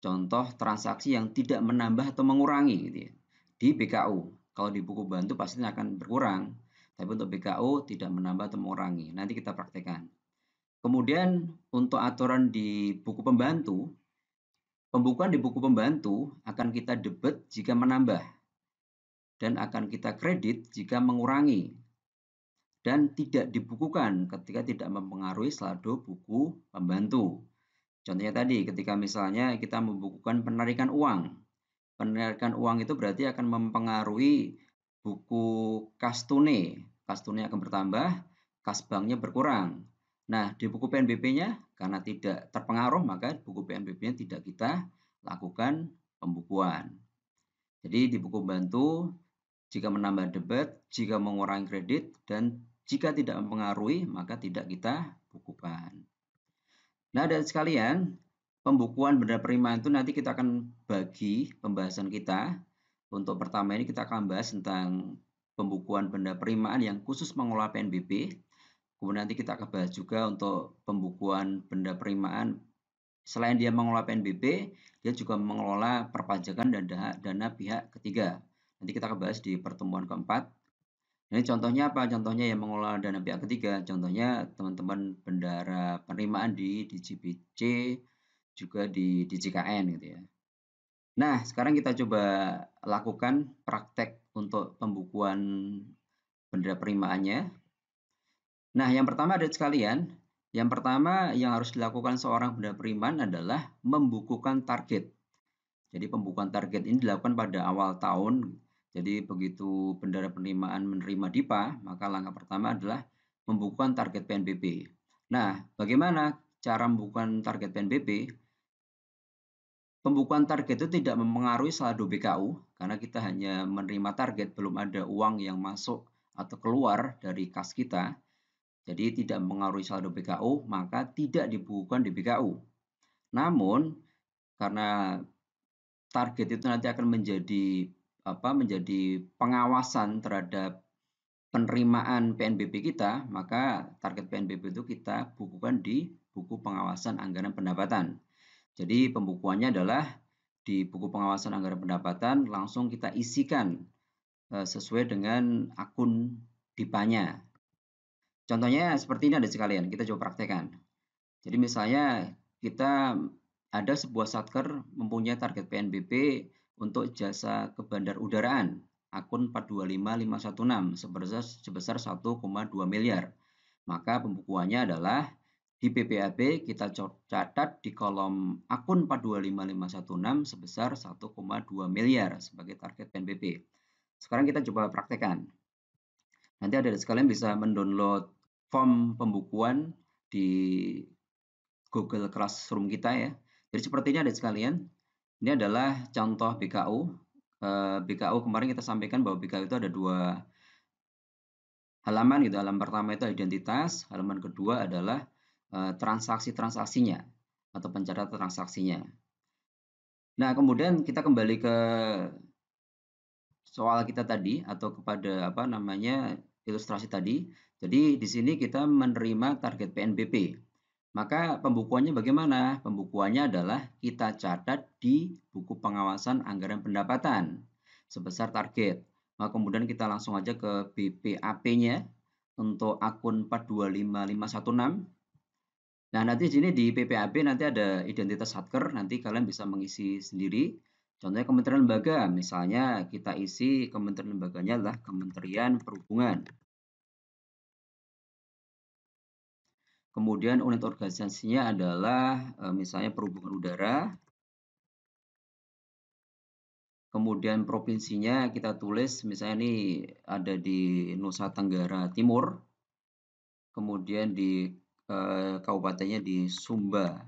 contoh transaksi yang tidak menambah atau mengurangi gitu ya. Di BKU. Kalau di buku bantu pastinya akan berkurang. Tapi untuk BKU tidak menambah atau mengurangi. Nanti kita praktekkan. Kemudian untuk aturan di buku pembantu, pembukuan di buku pembantu akan kita debit jika menambah dan akan kita kredit jika mengurangi dan tidak dibukukan ketika tidak mempengaruhi saldo buku pembantu. Contohnya tadi ketika misalnya kita membukukan penarikan uang. Penarikan uang itu berarti akan mempengaruhi buku kas tunai. Kas tunai akan bertambah, kas banknya berkurang. Nah, di buku PNBP-nya karena tidak terpengaruh maka buku PNBP-nya tidak kita lakukan pembukuan. Jadi di buku bantu jika menambah debit, jika mengurangi kredit, dan jika tidak mempengaruhi, maka tidak kita bukukan. Nah, dan sekalian, pembukuan benda penerimaan itu nanti kita akan bagi pembahasan kita. Untuk pertama ini kita akan bahas tentang pembukuan benda penerimaan yang khusus mengelola PNBP. Kemudian nanti kita akan bahas juga untuk pembukuan benda penerimaan selain dia mengelola PNBP, dia juga mengelola perpajakan dan dana pihak ketiga. Nanti kita akan bahas di pertemuan keempat. Ini contohnya apa? Contohnya yang mengelola dana pihak ketiga. Contohnya teman-teman bendahara penerimaan di DJBC, juga di DJKN gitu ya. Nah, sekarang kita coba lakukan praktek untuk pembukuan bendahara penerimaannya. Nah, yang pertama ada sekalian, yang pertama yang harus dilakukan seorang bendahara penerimaan adalah membukukan target. Jadi pembukuan target ini dilakukan pada awal tahun. Jadi begitu bendahara penerimaan menerima DIPA, maka langkah pertama adalah membukukan target PNBP. Nah, bagaimana cara membukukan target PNBP? Pembukuan target itu tidak mempengaruhi saldo BKU, karena kita hanya menerima target, belum ada uang yang masuk atau keluar dari kas kita. Jadi tidak mempengaruhi saldo BKU, maka tidak dibukukan di BKU. Namun, karena target itu nanti akan menjadi pengawasan terhadap penerimaan PNBP kita, maka target PNBP itu kita bukukan di buku pengawasan anggaran pendapatan. Jadi pembukuannya adalah di buku pengawasan anggaran pendapatan langsung kita isikan sesuai dengan akun DIPA-nya. Contohnya seperti ini ada sekalian, kita coba praktekkan. Jadi misalnya kita ada sebuah satker mempunyai target PNBP untuk jasa kebandarudaraan akun 425516 sebesar 1,2 miliar. Maka pembukuannya adalah di PPAP kita catat di kolom akun 425516 sebesar 1,2 miliar sebagai target PNBP. Sekarang kita coba praktekkan. Nanti ada sekalian bisa mendownload form pembukuan di Google Classroom kita ya. Jadi seperti ini ada sekalian. Ini adalah contoh BKU. BKU kemarin kita sampaikan bahwa BKU itu ada dua halaman gitu. Halaman pertama itu identitas, halaman kedua adalah transaksi-transaksinya atau pencatatan transaksinya. Nah, kemudian kita kembali ke soal kita tadi atau kepada apa namanya ilustrasi tadi. Jadi di sini kita menerima target PNBP. Maka pembukuannya bagaimana? Pembukuannya adalah kita catat di buku pengawasan anggaran pendapatan sebesar target. Nah, kemudian kita langsung aja ke BPAP-nya untuk akun 425516. Nah, nanti di sini di PPAP nanti ada identitas satker, nanti kalian bisa mengisi sendiri. Contohnya kementerian lembaga, misalnya kita isi kementerian lembaganya adalah Kementerian Perhubungan. Kemudian unit organisasinya adalah misalnya perhubungan udara. Kemudian provinsinya kita tulis misalnya ini ada di Nusa Tenggara Timur. Kemudian di kabupatennya di Sumba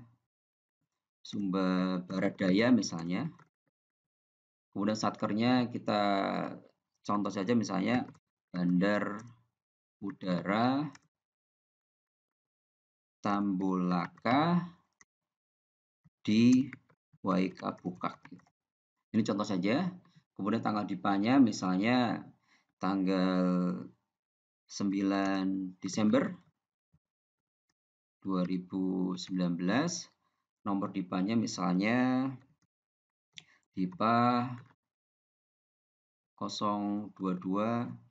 Barat Daya misalnya. Kemudian satkernya kita contoh saja misalnya Bandar Udara Tambulaka di Waikabukak. Ini contoh saja. Kemudian tanggal dipanya misalnya tanggal 9 Desember 2019. Nomor dipanya misalnya dipa 022 05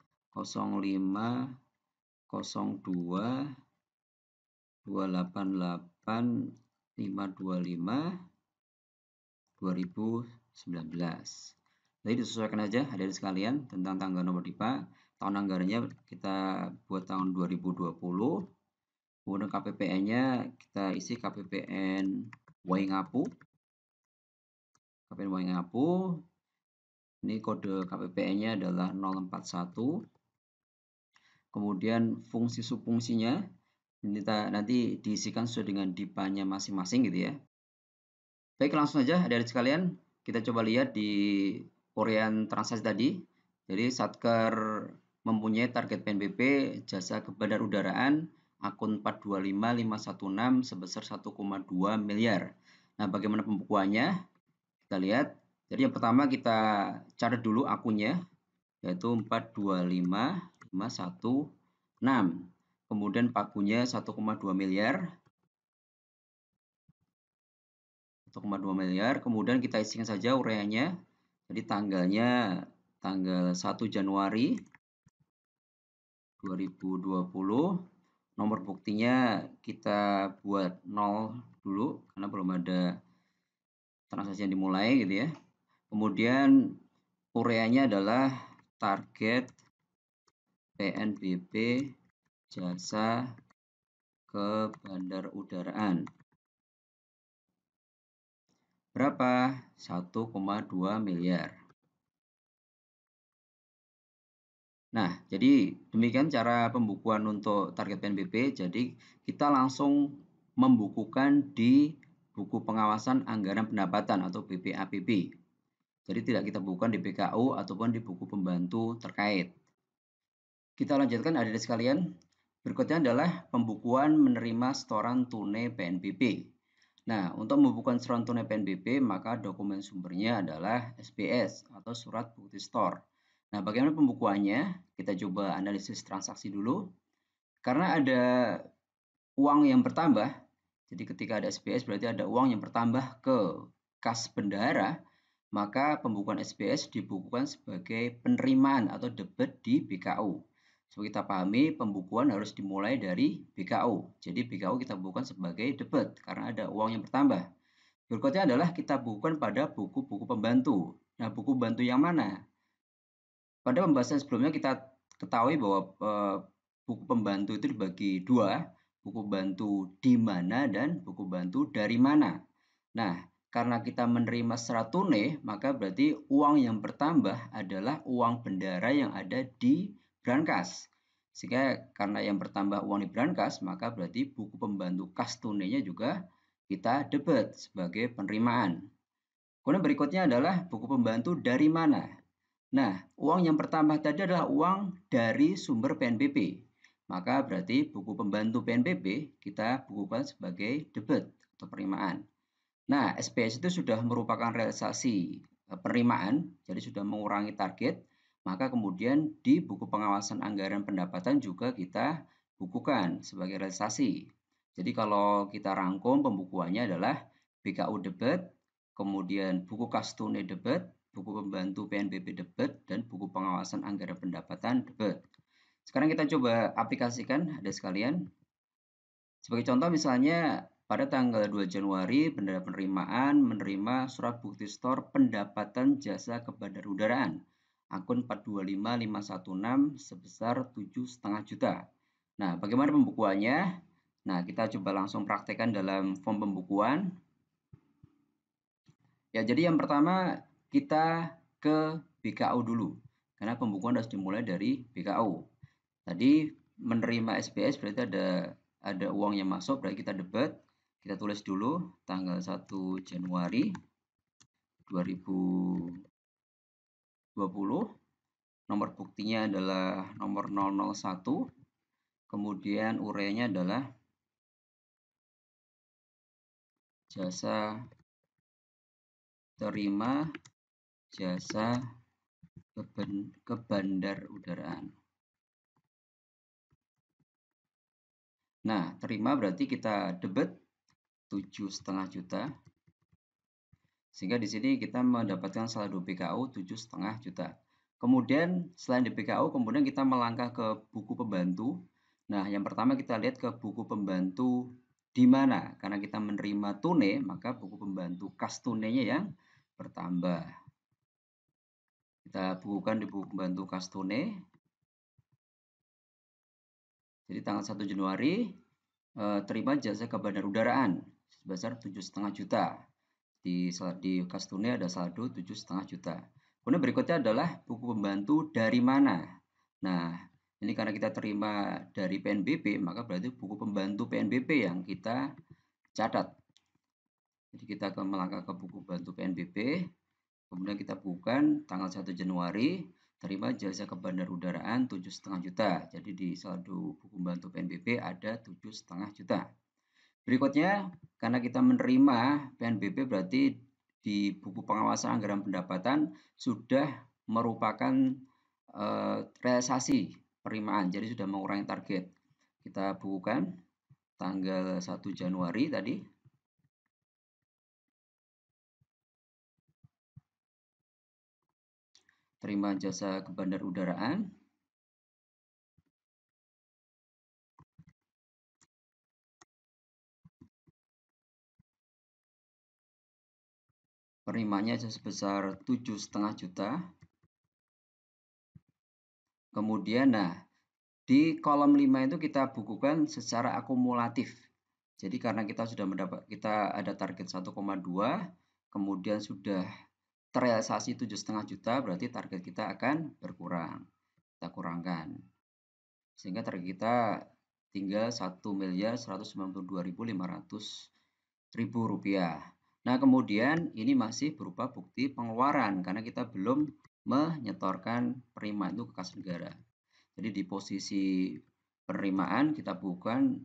02 288 525 2019. Jadi disesuaikan aja adik-adik sekalian tentang tanggal nomor DIPA. Tahun anggarannya kita buat tahun 2020. Kemudian KPPN-nya kita isi KPPN Waingapu. KPPN Waingapu. Ini kode KPPN-nya adalah 041. Kemudian fungsi subfungsinya ini nanti diisikan sesuai dengan DIPA-nya masing-masing gitu ya. Baik, langsung saja adik-adik sekalian, kita coba lihat di uraian transaksi tadi. Jadi Satker mempunyai target PNBP jasa kebandarudaraan akun 425516 sebesar 1,2 miliar. Nah, bagaimana pembukuannya? Kita lihat. Jadi yang pertama kita catat dulu akunnya, yaitu 425516. Kemudian pagunya 1,2 miliar. 1,2 miliar. Kemudian kita isikan saja uraiannya. Jadi tanggalnya tanggal 1 Januari 2020. Nomor buktinya kita buat 0 dulu karena belum ada transaksi yang dimulai gitu ya. Kemudian uraiannya adalah target PNBP jasa kebandarudaraan. Berapa? 1,2 miliar. Nah, jadi demikian cara pembukuan untuk target PNBP. Jadi kita langsung membukukan di buku pengawasan anggaran pendapatan atau BPAPB. Jadi tidak kita bukukan di BKU ataupun di buku pembantu terkait. Kita lanjutkan adik-adik sekalian. Berikutnya adalah pembukuan menerima setoran tunai PNBP. Nah, untuk membukukan setoran tunai PNBP, maka dokumen sumbernya adalah SPS atau surat bukti setor. Nah, bagaimana pembukuannya? Kita coba analisis transaksi dulu. Karena ada uang yang bertambah, jadi ketika ada SPS berarti ada uang yang bertambah ke kas bendahara, maka pembukuan SPS dibukukan sebagai penerimaan atau debit di BKU. Seperti kita pahami, pembukuan harus dimulai dari BKU. Jadi BKU kita bukukan sebagai debit karena ada uang yang bertambah. Berikutnya adalah kita bukukan pada buku-buku pembantu. Nah, buku pembantu yang mana? Pada pembahasan sebelumnya kita ketahui bahwa buku pembantu itu dibagi dua, buku pembantu di mana dan buku pembantu dari mana. Nah, karena kita menerima secara tunai, maka berarti uang yang bertambah adalah uang bendara yang ada di brankas. Sehingga karena yang bertambah uang di brankas, maka berarti buku pembantu kas tunainya juga kita debit sebagai penerimaan. Kemudian berikutnya adalah buku pembantu dari mana. Nah, uang yang bertambah tadi adalah uang dari sumber PNBP. Maka berarti buku pembantu PNBP kita bukukan sebagai debit atau penerimaan. Nah, SPS itu sudah merupakan realisasi penerimaan, jadi sudah mengurangi target. Maka kemudian di buku pengawasan anggaran pendapatan juga kita bukukan sebagai realisasi. Jadi kalau kita rangkum pembukuannya adalah BKU debit, kemudian buku kas tunai debit, buku pembantu PNBP debit, dan buku pengawasan anggaran pendapatan debit. Sekarang kita coba aplikasikan ada sekalian. Sebagai contoh misalnya pada tanggal 2 Januari bendara penerimaan menerima surat bukti setor pendapatan jasa kebandarudaraan akun 425516 sebesar 7,5 juta. Nah, bagaimana pembukuannya? Nah, kita coba langsung praktekkan dalam form pembukuan. Ya, jadi yang pertama kita ke BKU dulu. Karena pembukuan harus dimulai dari BKU. Tadi menerima SPS berarti ada uang yang masuk, berarti kita debit. Kita tulis dulu tanggal 1 Januari 2020. Nomor buktinya adalah nomor 001. Kemudian uraiannya adalah jasa terima jasa ke bandar udaraan. Nah, terima berarti kita debit 7,5 juta. Sehingga di sini kita mendapatkan saldo BKU 7,5 juta. Kemudian selain di BKU, kemudian kita melangkah ke buku pembantu. Nah, yang pertama kita lihat ke buku pembantu di mana? Karena kita menerima tune, maka buku pembantu kas tunainya yang bertambah. Kita bukukan di buku pembantu kas tunai. Jadi tanggal 1 Januari terima jasa ke bandar udaraan sebesar 7,5 juta. Di kas tunai ada saldo 7,5 juta. Kemudian berikutnya adalah buku pembantu dari mana? Nah, ini karena kita terima dari PNBP, maka berarti buku pembantu PNBP yang kita catat. Jadi kita akan melangkah ke buku pembantu PNBP, kemudian kita bukukan tanggal 1 Januari, terima jasa ke bandar udaraan 7,5 juta. Jadi di saldo buku pembantu PNBP ada 7,5 juta. Berikutnya, karena kita menerima PNBP berarti di buku pengawasan anggaran pendapatan sudah merupakan realisasi penerimaan, jadi sudah mengurangi target. Kita bukukan tanggal 1 Januari tadi. Terima jasa ke bandar udaraan. Penerimanya sebesar 7,5 juta. Kemudian, nah, di kolom 5 itu kita bukukan secara akumulatif. Jadi karena kita sudah kita ada target 1,2, kemudian sudah terrealisasi 7,5 juta, berarti target kita akan berkurang. Kita kurangkan. Sehingga target kita tinggal 1.192.500.000 rupiah. Nah, kemudian ini masih berupa bukti pengeluaran karena kita belum menyetorkan penerimaan itu ke kas negara. Jadi di posisi penerimaan kita bukukan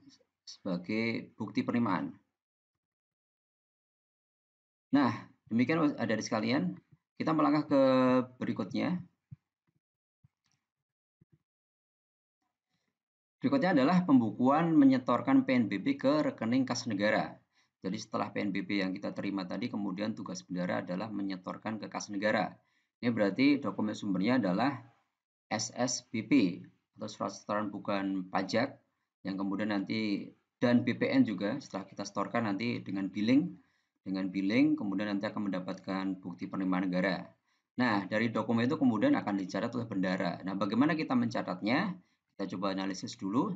sebagai bukti penerimaan. Nah, demikian adik-adik sekalian. Kita melangkah ke berikutnya. Berikutnya adalah pembukuan menyetorkan PNBP ke rekening kas negara. Jadi setelah PNBP yang kita terima tadi, kemudian tugas bendara adalah menyetorkan ke kas negara. Ini berarti dokumen sumbernya adalah SSBP atau surat setoran bukan pajak, yang kemudian nanti dan BPN juga setelah kita setorkan nanti dengan billing, kemudian nanti akan mendapatkan bukti penerimaan negara. Nah, dari dokumen itu kemudian akan dicatat oleh bendara. Nah, bagaimana kita mencatatnya? Kita coba analisis dulu.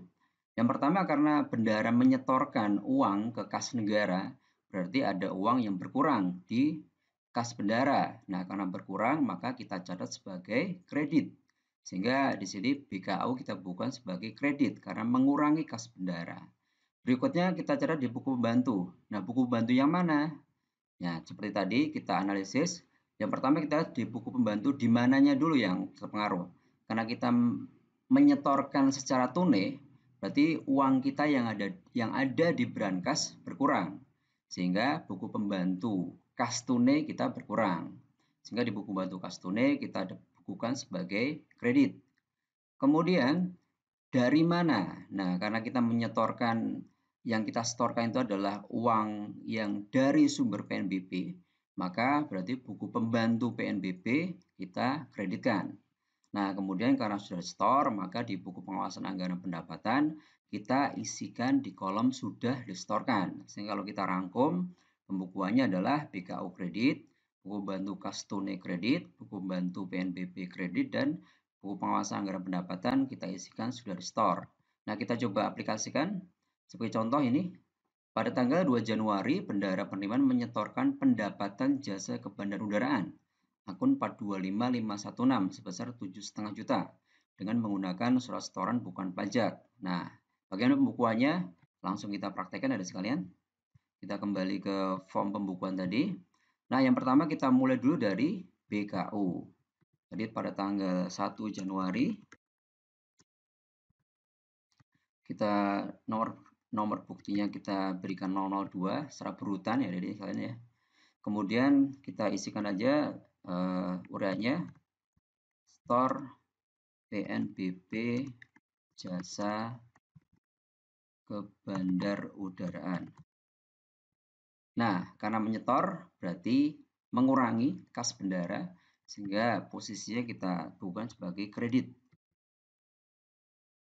Yang pertama, karena bendara menyetorkan uang ke kas negara, berarti ada uang yang berkurang di kas bendara. Nah, karena berkurang, maka kita catat sebagai kredit. Sehingga di sini BKU kita bukan sebagai kredit karena mengurangi kas bendara. Berikutnya kita catat di buku pembantu. Nah, buku pembantu yang mana? Nah, seperti tadi kita analisis. Yang pertama kita di buku pembantu di mananya dulu yang terpengaruh. Karena kita menyetorkan secara tunai, berarti uang kita yang ada di brankas berkurang. Sehingga buku pembantu kas tunai kita berkurang. Sehingga di buku pembantu kas tunai kita bukukan sebagai kredit. Kemudian dari mana? Nah, karena kita menyetorkan yang kita setorkan itu adalah uang yang dari sumber PNBP, maka berarti buku pembantu PNBP kita kreditkan. Nah, kemudian karena sudah store, maka di buku pengawasan anggaran pendapatan kita isikan di kolom sudah disetorkan. Sehingga kalau kita rangkum, pembukuannya adalah BKU kredit, buku pembantu kas tunai kredit, buku pembantu PNBP kredit, dan buku pengawasan anggaran pendapatan kita isikan sudah di store. Nah, kita coba aplikasikan. Sebagai contoh ini, pada tanggal 2 Januari, Bendahara Penerimaan menyetorkan pendapatan jasa ke bandar udaraan akun 425516 sebesar 7,5 juta dengan menggunakan surat setoran bukan pajak. Nah, bagaimana pembukuannya? Langsung kita praktekkan ada sekalian. Kita kembali ke form pembukuan tadi. Nah, yang pertama kita mulai dulu dari BKU. Jadi pada tanggal 1 Januari kita nomor buktinya kita berikan 002 secara berurutan ya jadi kalian ya. Kemudian kita isikan aja uraiannya Store PNBP jasa kebandarudaraan. Nah, karena menyetor berarti mengurangi kas bendara, sehingga posisinya kita bukan sebagai kredit.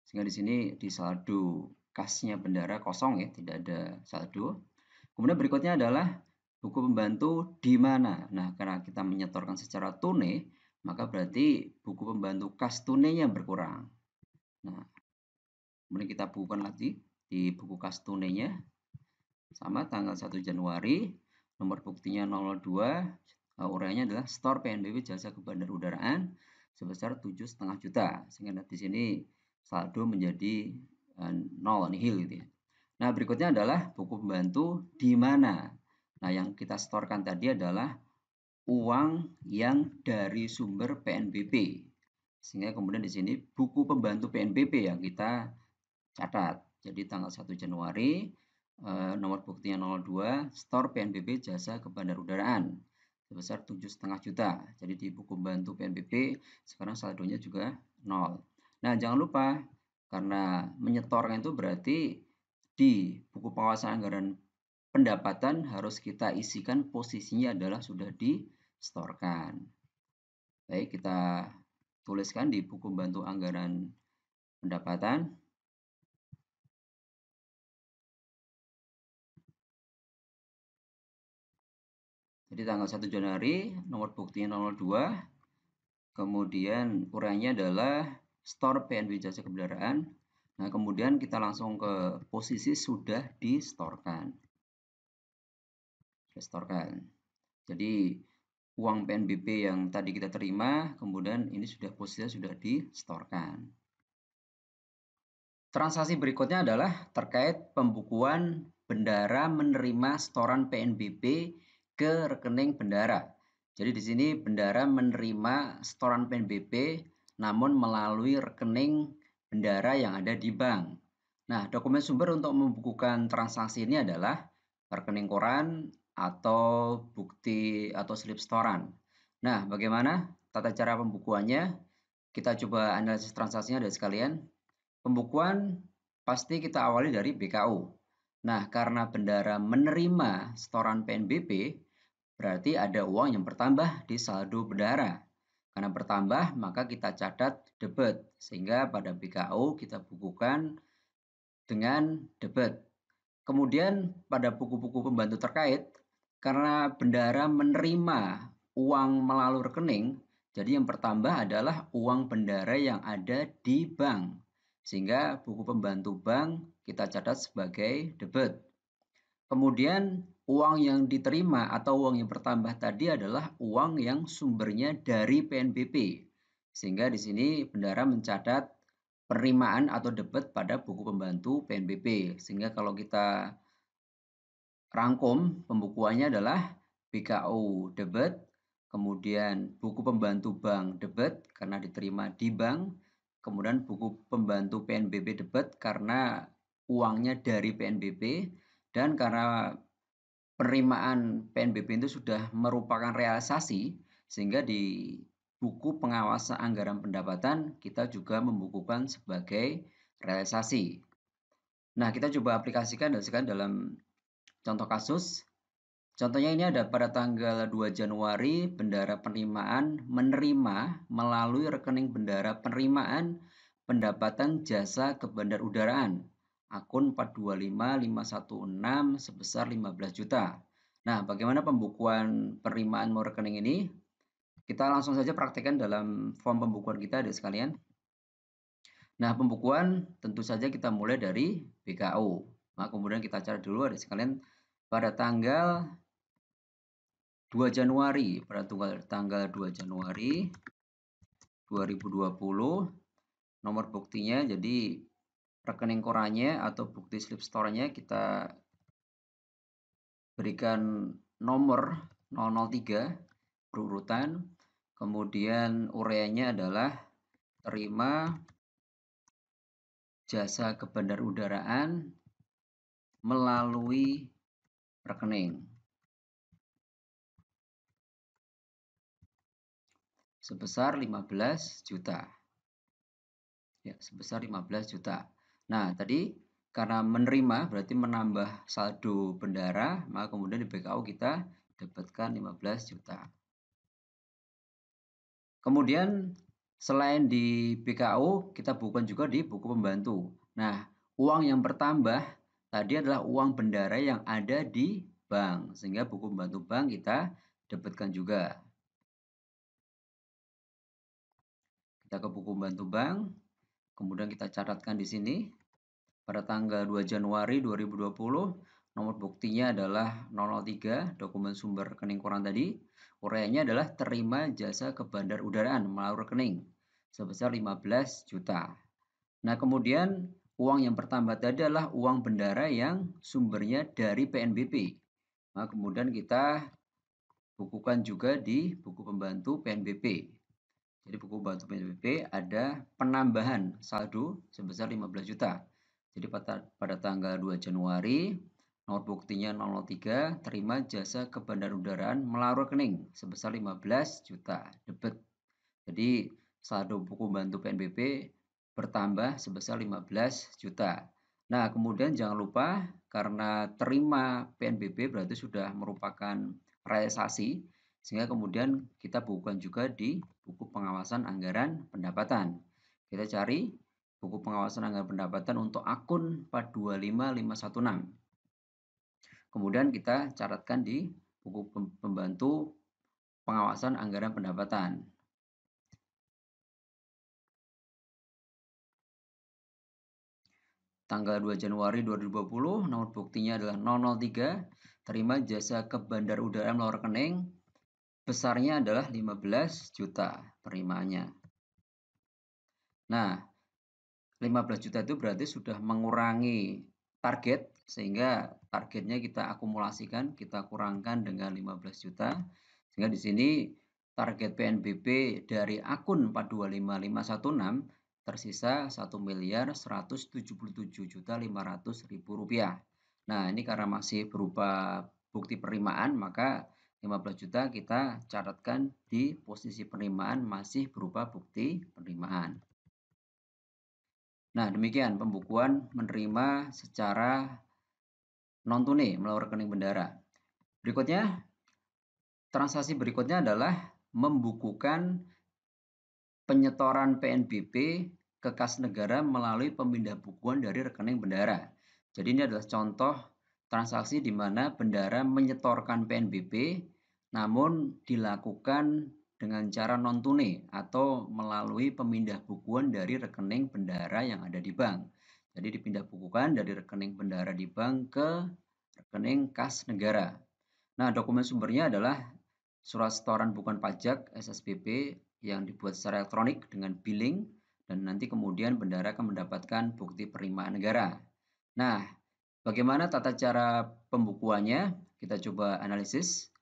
Sehingga di sini di saldo kasnya bendara kosong ya, tidak ada saldo. Kemudian berikutnya adalah buku pembantu di mana. Nah, karena kita menyetorkan secara tunai, maka berarti buku pembantu kas tunainya berkurang. Nah, kemudian kita bukukan lagi di buku kas tunainya. Sama tanggal 1 Januari, nomor buktinya 02, uraiannya adalah store PNBP jasa kebandarudaraan sebesar 7,5 juta. Sehingga di sini saldo menjadi 0, nihil gitu ya. Nah, berikutnya adalah buku pembantu di mana. Nah, yang kita setorkan tadi adalah uang yang dari sumber PNBP. Sehingga kemudian di sini buku pembantu PNBP yang kita catat. Jadi tanggal 1 Januari, nomor buktinya 02, store PNBP jasa kebandarudaraan sebesar 7,5 juta. Jadi di buku pembantu PNBP sekarang saldonya juga 0. Nah, jangan lupa karena menyetorkan itu berarti di buku pengawasan anggaran pendapatan harus kita isikan posisinya adalah sudah disetorkan. Baik, kita tuliskan di buku pembantu anggaran pendapatan. Jadi tanggal 1 Januari, nomor buktinya 02, kemudian uraiannya adalah store PNB jasa kebendaraan. Nah, kemudian kita langsung ke posisi sudah distorkan. Jadi uang PNBP yang tadi kita terima, kemudian ini sudah posisinya sudah distorkan. Transaksi berikutnya adalah terkait pembukuan bendara menerima setoran PNBP ke rekening bendara. Jadi di sini bendara menerima setoran PNBP namun melalui rekening bendara yang ada di bank. Nah, dokumen sumber untuk membukukan transaksi ini adalah rekening koran atau bukti atau slip setoran. Nah, bagaimana tata cara pembukuannya? Kita coba analisis transaksinya dari sekalian. Pembukuan pasti kita awali dari BKU. Nah, karena bendara menerima setoran PNBP, berarti ada uang yang bertambah di saldo bendara. Karena bertambah, maka kita catat debit. Sehingga pada BKU kita bukukan dengan debit. Kemudian pada buku-buku pembantu terkait, karena bendara menerima uang melalui rekening, jadi yang bertambah adalah uang bendara yang ada di bank. Sehingga buku pembantu bank kita catat sebagai debit. Kemudian uang yang diterima atau uang yang bertambah tadi adalah uang yang sumbernya dari PNBP. Sehingga di sini bendara mencatat penerimaan atau debit pada buku pembantu PNBP. Sehingga kalau kita rangkum pembukuannya adalah BKU debit, kemudian buku pembantu bank debit karena diterima di bank, kemudian buku pembantu PNBP debit karena uangnya dari PNBP, dan karena penerimaan PNBP itu sudah merupakan realisasi, sehingga di buku pengawasan anggaran pendapatan kita juga membukukan sebagai realisasi. Nah, kita coba aplikasikan dan sekarang dalam contoh kasus. Contohnya ini ada pada tanggal 2 Januari, bendara penerimaan menerima melalui rekening bendara penerimaan pendapatan jasa kebandarudaraan akun 425516 sebesar 15 juta. Nah, bagaimana pembukuan penerimaan melalui rekening ini? Kita langsung saja praktekkan dalam form pembukuan kita ada sekalian. Nah, pembukuan tentu saja kita mulai dari BKU. Nah, kemudian kita cari dulu ada sekalian pada tanggal 2 Januari, pada tanggal 2 Januari 2020, nomor buktinya jadi rekening korannya atau bukti slip store-nya kita berikan nomor 003 berurutan, kemudian uraiannya adalah terima jasa kebandarudaraan melalui rekening. sebesar 15 juta. Ya, sebesar 15 juta. Nah, tadi karena menerima berarti menambah saldo bendara, maka kemudian di BKU kita dapatkan 15 juta. Kemudian selain di BKU, kita bukukan juga di buku pembantu. Nah, uang yang bertambah tadi adalah uang bendara yang ada di bank, sehingga buku pembantu bank kita dapatkan juga. Kita ke buku pembantu bank, kemudian kita catatkan di sini. Pada tanggal 2 Januari 2020, nomor buktinya adalah 003, dokumen sumber rekening koran tadi. Uraiannya adalah terima jasa ke bandar udaraan melalui rekening sebesar 15 juta. Nah, kemudian uang yang bertambah tadi adalah uang bendara yang sumbernya dari PNBP. Nah, kemudian kita bukukan juga di buku pembantu PNBP. Jadi buku pembantu PNBP ada penambahan saldo sebesar 15 juta. Jadi pada tanggal 2 Januari, nomor buktinya 003, terima jasa ke bandar udaraan melalui rekening sebesar 15 juta debit. Jadi saldo buku pembantu PNBP bertambah sebesar 15 juta. Nah, kemudian jangan lupa karena terima PNBP berarti sudah merupakan realisasi, sehingga kemudian kita bukukan juga di buku pengawasan anggaran pendapatan. Kita cari buku pengawasan anggaran pendapatan untuk akun 425516. Kemudian kita catatkan di buku pembantu pengawasan anggaran pendapatan. Tanggal 2 Januari 2020, nomor buktinya adalah 003, terima jasa ke bandar udara melalui rekening, besarnya adalah 15 juta penerimaannya. Nah, 15 juta itu berarti sudah mengurangi target, sehingga targetnya kita akumulasikan, kita kurangkan dengan 15 juta, sehingga di sini target PNBP dari akun 425516 tersisa 1.177.500.000 rupiah. Nah, ini karena masih berupa bukti penerimaan, maka 15 juta kita catatkan di posisi penerimaan masih berupa bukti penerimaan. Nah, demikian pembukuan menerima secara non-tunai melalui rekening bendara. Berikutnya, transaksi berikutnya adalah membukukan penyetoran PNBP ke kas negara melalui pemindah bukuan dari rekening bendara. Jadi ini adalah contoh transaksi di mana bendara menyetorkan PNBP namun dilakukan dengan cara non-tunai atau melalui pemindah bukuan dari rekening bendara yang ada di bank. Jadi dipindah bukukan dari rekening bendara di bank ke rekening kas negara. Nah, dokumen sumbernya adalah surat setoran bukan pajak SSBP yang dibuat secara elektronik dengan billing, dan nanti kemudian bendara akan mendapatkan bukti penerimaan negara. Nah, bagaimana tata cara pembukuannya? Kita coba analisis.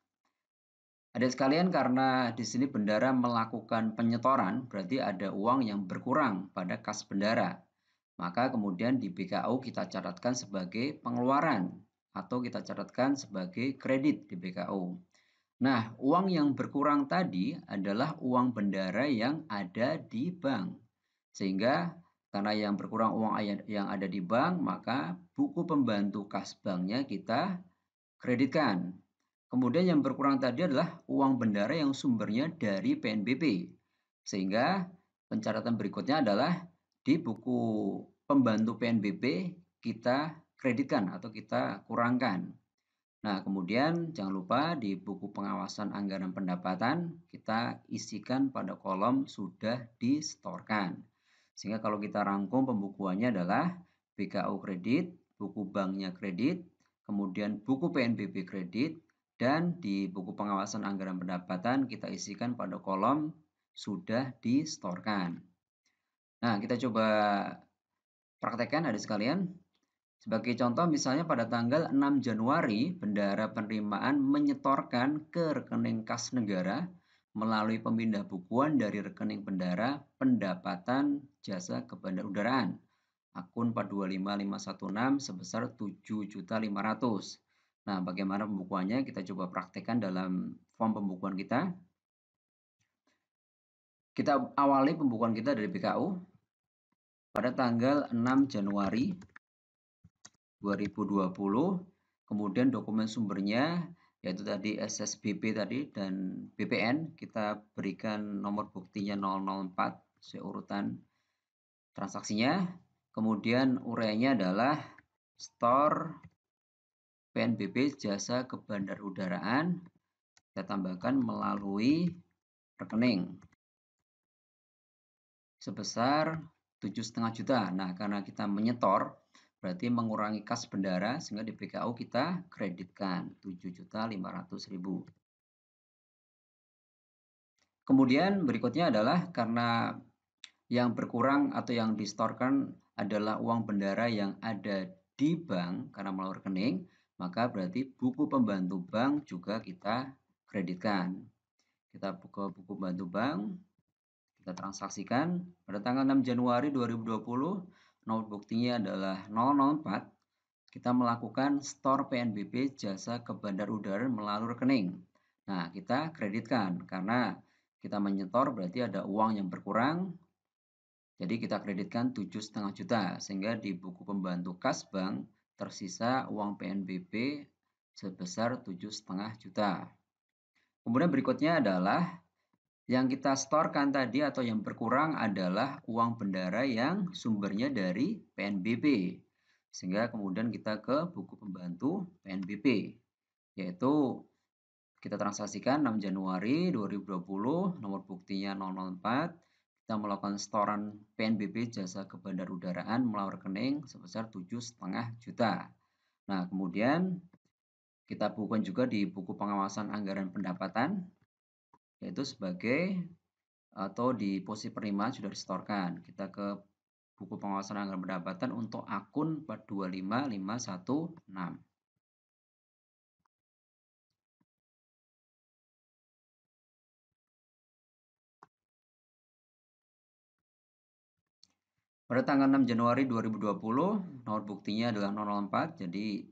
Adik sekalian, karena di sini bendara melakukan penyetoran, berarti ada uang yang berkurang pada kas bendara. Maka kemudian di BKU kita catatkan sebagai pengeluaran atau kita catatkan sebagai kredit di BKU. Nah, uang yang berkurang tadi adalah uang bendara yang ada di bank. Sehingga karena yang berkurang uang yang ada di bank, maka buku pembantu kas banknya kita kreditkan. Kemudian yang berkurang tadi adalah uang bendara yang sumbernya dari PNBP. Sehingga pencatatan berikutnya adalah di buku pembantu PNBP kita kreditkan atau kita kurangkan. Nah, kemudian jangan lupa di buku pengawasan anggaran pendapatan kita isikan pada kolom sudah disetorkan. Sehingga kalau kita rangkum pembukuannya adalah BKU kredit, buku banknya kredit, kemudian buku PNBP kredit, dan di buku pengawasan anggaran pendapatan kita isikan pada kolom sudah disetorkan. Nah, kita coba praktekkan adik sekalian. Sebagai contoh misalnya pada tanggal 6 Januari, bendara penerimaan menyetorkan ke rekening kas negara melalui pemindah bukuan dari rekening bendara pendapatan jasa ke bandar udaraan akun 425516 sebesar 7.500.000. Nah, bagaimana pembukuannya? Kita coba praktekkan dalam form pembukuan kita. Kita awali pembukuan kita dari BKU pada tanggal 6 Januari 2020. Kemudian dokumen sumbernya yaitu tadi SSBP tadi dan BPN, kita berikan nomor buktinya 004 sesuai urutan transaksinya. Kemudian uraiannya adalah store PNBP jasa kebandarudaraan, kita tambahkan melalui rekening sebesar 7,5 juta. Nah, karena kita menyetor berarti mengurangi kas bendara sehingga di BKU kita kreditkan 7.500.000. Kemudian berikutnya adalah karena yang berkurang atau yang distorkan adalah uang bendara yang ada di bank karena melalui rekening, maka berarti buku pembantu bank juga kita kreditkan. Kita buka buku pembantu bank, kita transaksikan pada tanggal 6 Januari 2020, nomor buktinya adalah 004. Kita melakukan store PNBP jasa kebandarudaraan melalui rekening. Nah, kita kreditkan karena kita menyetor berarti ada uang yang berkurang. Jadi kita kreditkan 7,5 juta sehingga di buku pembantu kas bank tersisa uang PNBP sebesar 7,5 juta. Kemudian berikutnya adalah yang kita setorkan tadi atau yang berkurang adalah uang bendara yang sumbernya dari PNBP. Sehingga kemudian kita ke buku pembantu PNBP, yaitu kita transaksikan 6 Januari 2020, nomor buktinya 004. Kita melakukan setoran PNBP jasa kebandarudaraan melalui rekening sebesar 7,5 juta. Nah, kemudian kita bukukan juga di buku pengawasan anggaran pendapatan, yaitu sebagai atau di posisi penerimaan sudah disetorkan. Kita ke buku pengawasan anggaran pendapatan untuk akun 425516. Pada tanggal 6 Januari 2020, nomor buktinya adalah 004, jadi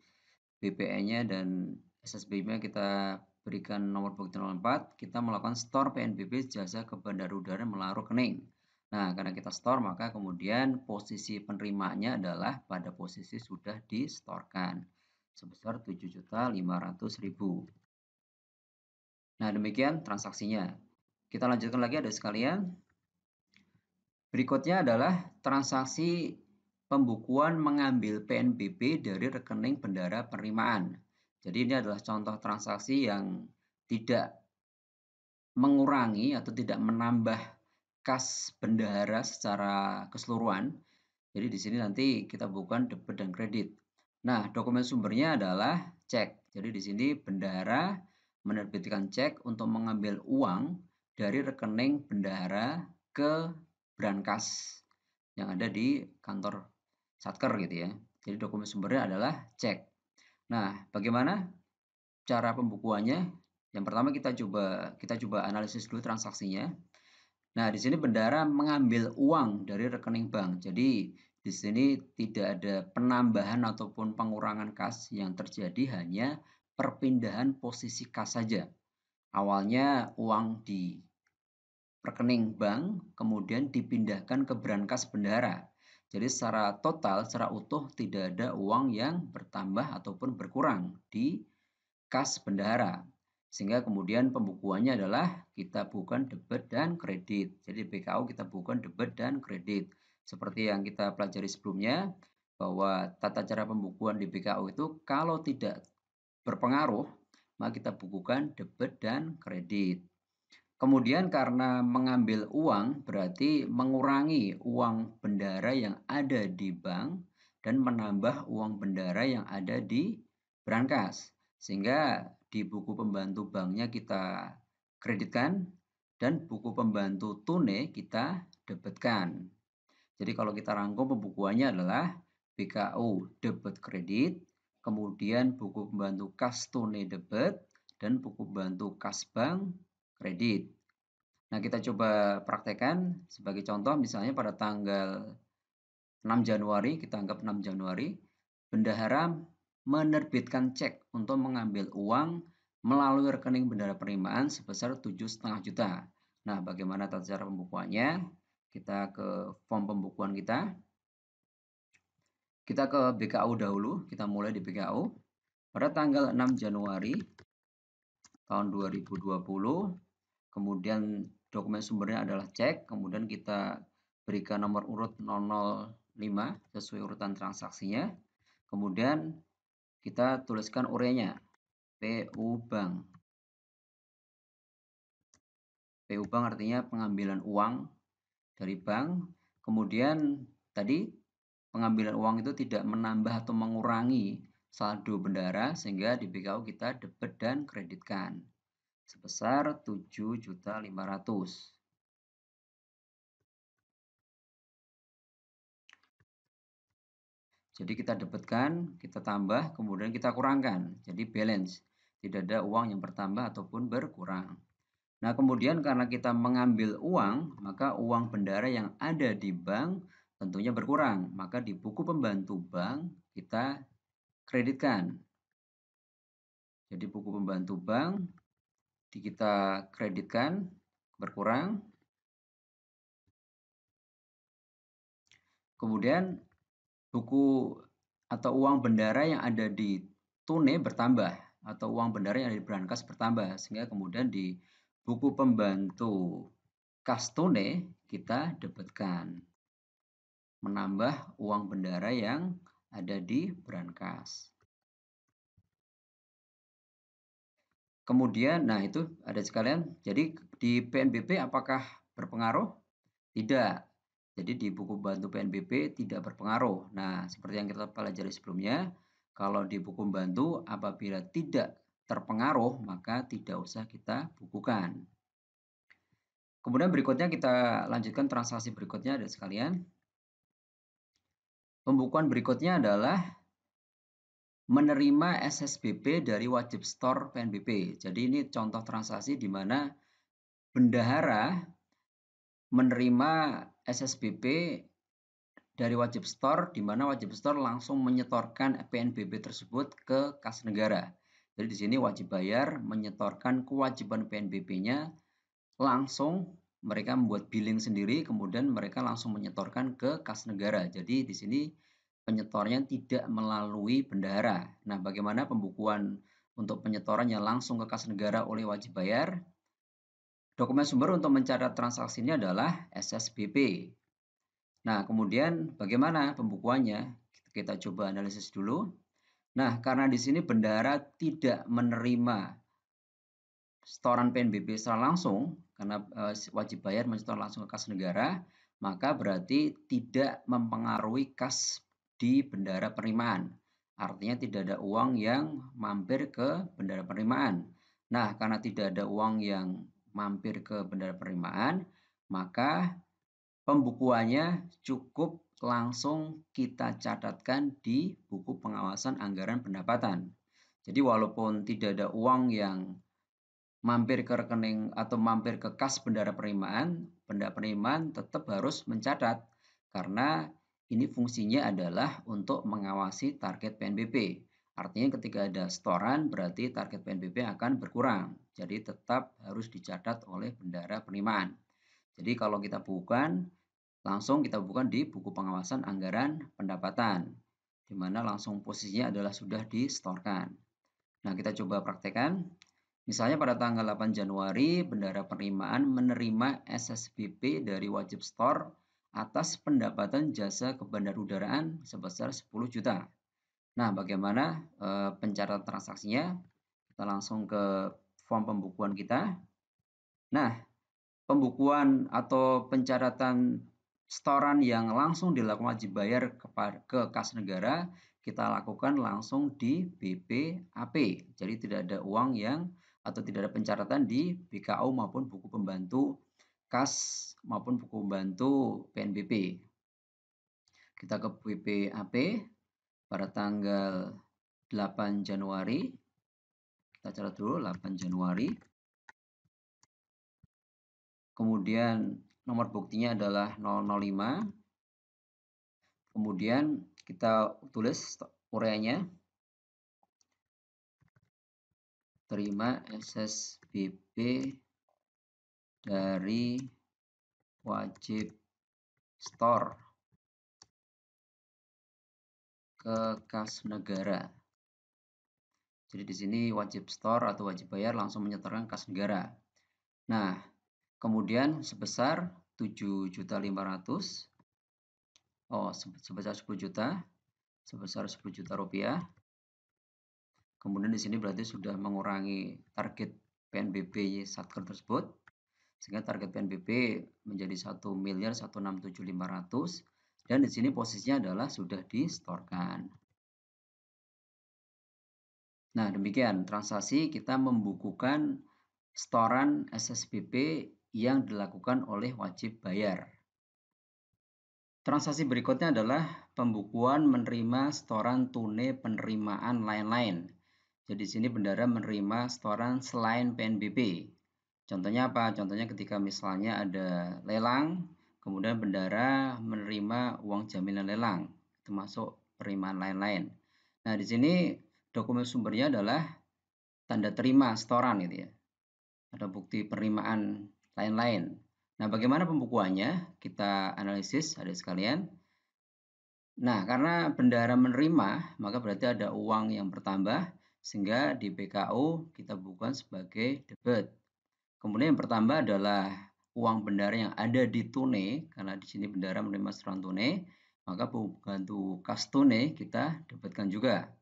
BPN-nya dan SSB-nya kita berikan nomor bukti 004, kita melakukan store PNBP jasa kebandarudaraan melalui rekening. Nah, karena kita store, maka kemudian posisi penerimaannya adalah pada posisi sudah distorkan sebesar 7.500.000. Nah, demikian transaksinya. Kita lanjutkan lagi ada sekalian. Berikutnya adalah transaksi pembukuan mengambil PNBP dari rekening bendara penerimaan. Jadi ini adalah contoh transaksi yang tidak mengurangi atau tidak menambah kas bendahara secara keseluruhan. Jadi di sini nanti kita bukan debit dan kredit. Nah, dokumen sumbernya adalah cek. Jadi di sini bendahara menerbitkan cek untuk mengambil uang dari rekening bendahara ke brankas yang ada di kantor Satker gitu ya. Jadi dokumen sumbernya adalah cek. Nah, bagaimana cara pembukuannya? Yang pertama kita coba analisis dulu transaksinya. Nah, di sini bendahara mengambil uang dari rekening bank. Jadi di sini tidak ada penambahan ataupun pengurangan kas, yang terjadi hanya perpindahan posisi kas saja. Awalnya uang di rekening bank, kemudian dipindahkan ke brankas bendahara. Jadi secara total, secara utuh tidak ada uang yang bertambah ataupun berkurang di kas bendahara. Sehingga kemudian pembukuannya adalah kita bukan debit dan kredit. Jadi BKU kita bukan debit dan kredit. Seperti yang kita pelajari sebelumnya, bahwa tata cara pembukuan di BKU itu kalau tidak berpengaruh, maka kita bukukan debit dan kredit. Kemudian karena mengambil uang berarti mengurangi uang bendara yang ada di bank dan menambah uang bendara yang ada di brankas. Sehingga di buku pembantu banknya kita kreditkan dan buku pembantu tunai kita debitkan. Jadi kalau kita rangkum pembukuannya adalah BKU debit kredit, kemudian buku pembantu kas tunai debit, dan buku pembantu kas bank kredit. Nah, kita coba praktekkan sebagai contoh, misalnya pada tanggal 6 Januari, kita anggap 6 Januari, bendahara menerbitkan cek untuk mengambil uang melalui rekening bendahara penerimaan sebesar 7,5 juta. Nah, bagaimana tata cara pembukuannya? Kita ke form pembukuan kita. Kita ke BKU dahulu, kita mulai di BKU. Pada tanggal 6 Januari tahun 2020, kemudian dokumen sumbernya adalah cek, kemudian kita berikan nomor urut 005 sesuai urutan transaksinya. Kemudian kita tuliskan urenya, PU Bank. PU Bank artinya pengambilan uang dari bank. Kemudian tadi pengambilan uang itu tidak menambah atau mengurangi saldo bendara, sehingga di BKU kita debit dan kreditkan sebesar 7.500.000. Jadi kita debitkan, kita tambah, kemudian kita kurangkan. Jadi balance, tidak ada uang yang bertambah ataupun berkurang. Nah, kemudian karena kita mengambil uang, maka uang bendara yang ada di bank tentunya berkurang. Maka di buku pembantu bank kita kreditkan. Jadi buku pembantu bank kita kreditkan berkurang. Kemudian buku atau uang bendara yang ada di tunai bertambah, atau uang bendara yang ada di brankas bertambah, sehingga kemudian di buku pembantu kas tunai kita dapatkan menambah uang bendara yang ada di brankas. Kemudian, nah itu ada sekalian, jadi di PNBP apakah berpengaruh? Tidak. Jadi di buku bantu PNBP tidak berpengaruh. Nah, seperti yang kita pelajari sebelumnya, kalau di buku bantu apabila tidak terpengaruh, maka tidak usah kita bukukan. Kemudian berikutnya kita lanjutkan transaksi berikutnya ada sekalian. Pembukuan berikutnya adalah menerima SSBP dari wajib store PNBP. Jadi ini contoh transaksi di mana bendahara menerima SSBP dari wajib store, di mana wajib store langsung menyetorkan PNBP tersebut ke kas negara. Jadi di sini wajib bayar menyetorkan kewajiban PNBP-nya langsung, mereka membuat billing sendiri, kemudian mereka langsung menyetorkan ke kas negara. Jadi di sini penyetornya tidak melalui bendahara. Nah, bagaimana pembukuan untuk penyetoran yang langsung ke kas negara oleh wajib bayar? Dokumen sumber untuk mencatat transaksi ini adalah SSBP. Nah, kemudian bagaimana pembukuannya? Kita coba analisis dulu. Nah, karena di sini bendahara tidak menerima setoran PNBP secara langsung, karena wajib bayar menyetor langsung ke kas negara, maka berarti tidak mempengaruhi kas di bendahara penerimaan. Artinya tidak ada uang yang mampir ke bendahara penerimaan. Nah, karena tidak ada uang yang mampir ke bendahara penerimaan, maka pembukuannya cukup langsung kita catatkan di buku pengawasan anggaran pendapatan. Jadi walaupun tidak ada uang yang mampir ke rekening atau mampir ke kas bendahara penerimaan tetap harus mencatat karena ini fungsinya adalah untuk mengawasi target PNBP. Artinya ketika ada setoran berarti target PNBP akan berkurang. Jadi tetap harus dicatat oleh bendahara penerimaan. Jadi kalau kita bukukan, langsung kita bukukan di buku pengawasan anggaran pendapatan, di mana langsung posisinya adalah sudah disetorkan. Nah, kita coba praktekkan. Misalnya pada tanggal 8 Januari, bendahara penerimaan menerima SSBP dari wajib store atas pendapatan jasa kebandarudaraan sebesar 10 juta. Nah, bagaimana pencatatan transaksinya? Kita langsung ke form pembukuan kita. Nah, pembukuan atau pencatatan setoran yang langsung dilakukan wajib bayar ke kas negara kita lakukan langsung di BPAP. Jadi tidak ada uang yang atau tidak ada pencatatan di BKU maupun buku pembantu kas maupun buku pembantu PNBP. Kita ke BPAP pada tanggal 8 Januari. Kita catat dulu 8 Januari. Kemudian nomor buktinya adalah 005. Kemudian kita tulis uraiannya. Terima SSBP dari wajib store ke kas negara. Jadi di sini wajib store atau wajib bayar langsung menyetorkan kas negara. Nah, kemudian sebesar 7.500.000, sebesar 10 juta, sebesar 10 juta rupiah. Kemudian di sini berarti sudah mengurangi target PNBP Satker tersebut, sehingga target PNBP menjadi 1.167.500, dan di sini posisinya adalah sudah distorkan. Nah, demikian transaksi kita membukukan setoran SSBP yang dilakukan oleh wajib bayar. Transaksi berikutnya adalah pembukuan menerima setoran tunai penerimaan lain-lain. Jadi di sini bendahara menerima setoran selain PNBP. Contohnya apa? Contohnya ketika misalnya ada lelang, kemudian bendahara menerima uang jaminan lelang, termasuk penerimaan lain-lain. Nah, di sini dokumen sumbernya adalah tanda terima setoran gitu ya. Ada bukti penerimaan lain-lain. Nah, bagaimana pembukuannya? Kita analisis adik sekalian. Nah, karena bendahara menerima, maka berarti ada uang yang bertambah, sehingga di PKU kita bukan sebagai debit. Kemudian yang bertambah adalah uang bendahara yang ada di tunai, karena di sini bendahara menerima setoran tunai, maka pembantu kas tunai kita debitkan juga.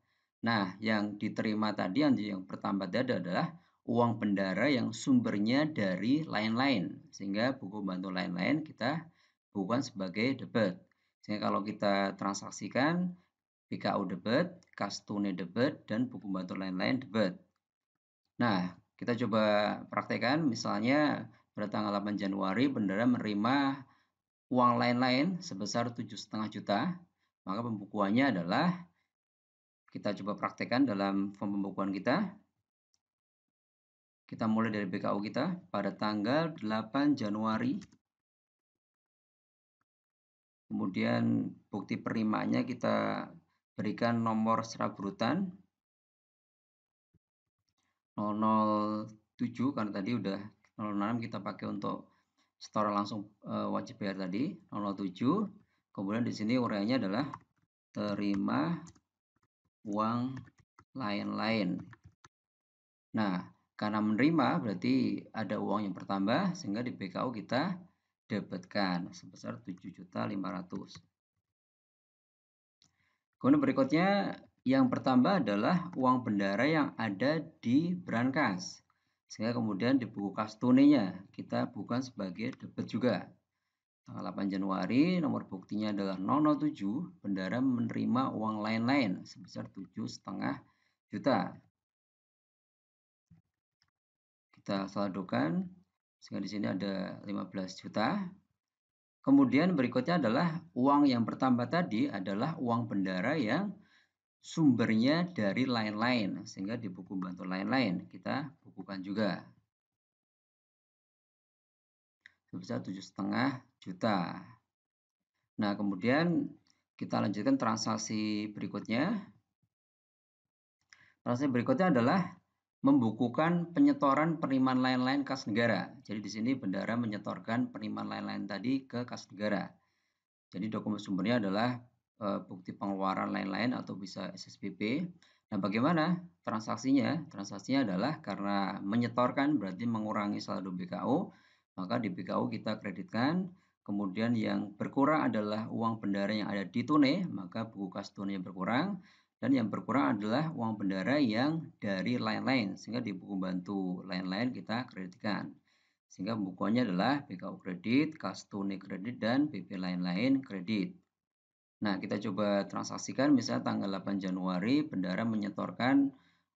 Nah, yang diterima tadi yang bertambah tadi adalah uang bendahara yang sumbernya dari lain-lain, sehingga buku bantu lain-lain kita bukan sebagai debit. Sehingga kalau kita transaksikan PKU debit, kas tunai debit, dan buku bantu lain-lain debit. Nah, kita coba praktekkan, misalnya pada tanggal 8 Januari bendahara menerima uang lain-lain sebesar 7,5 juta, maka pembukuannya adalah kita coba praktekkan dalam form pembukuan kita. Kita mulai dari BKU kita pada tanggal 8 Januari. Kemudian bukti penerimaannya kita berikan nomor secara berurutan 007, karena tadi udah 06 kita pakai untuk setoran langsung wajib bayar tadi 007. Kemudian di sini uraiannya adalah terima uang lain-lain. Nah, karena menerima berarti ada uang yang bertambah, sehingga di BKU kita debitkan sebesar 7.500.000. Kemudian berikutnya yang bertambah adalah uang bendahara yang ada di brankas, sehingga kemudian di buku kas tunainya kita bukan sebagai debit juga. Tanggal 8 Januari nomor buktinya adalah 007, bendahara menerima uang lain-lain sebesar 7,5 juta. Kita saldokan, sehingga di sini ada 15 juta. Kemudian berikutnya adalah uang yang bertambah tadi adalah uang bendahara yang sumbernya dari lain-lain, sehingga di buku bantu lain-lain kita bukukan juga sebesar 7,5 juta. Nah, kemudian kita lanjutkan transaksi berikutnya. Transaksi berikutnya adalah membukukan penyetoran penerimaan lain-lain kas negara. Jadi di sini bendahara menyetorkan penerimaan lain-lain tadi ke kas negara. Jadi dokumen sumbernya adalah bukti pengeluaran lain-lain atau bisa SSBP. Nah, bagaimana transaksinya? Transaksinya adalah karena menyetorkan berarti mengurangi saldo BKU, maka di BKU kita kreditkan. Kemudian yang berkurang adalah uang bendahara yang ada di tunai, maka buku kas tunai berkurang. Dan yang berkurang adalah uang bendahara yang dari lain-lain, sehingga di buku bantu lain-lain kita kreditkan. Sehingga pembukuannya adalah BKU kredit, kas tunai kredit, dan BP lain-lain kredit. Nah, kita coba transaksikan misalnya tanggal 8 Januari bendahara menyetorkan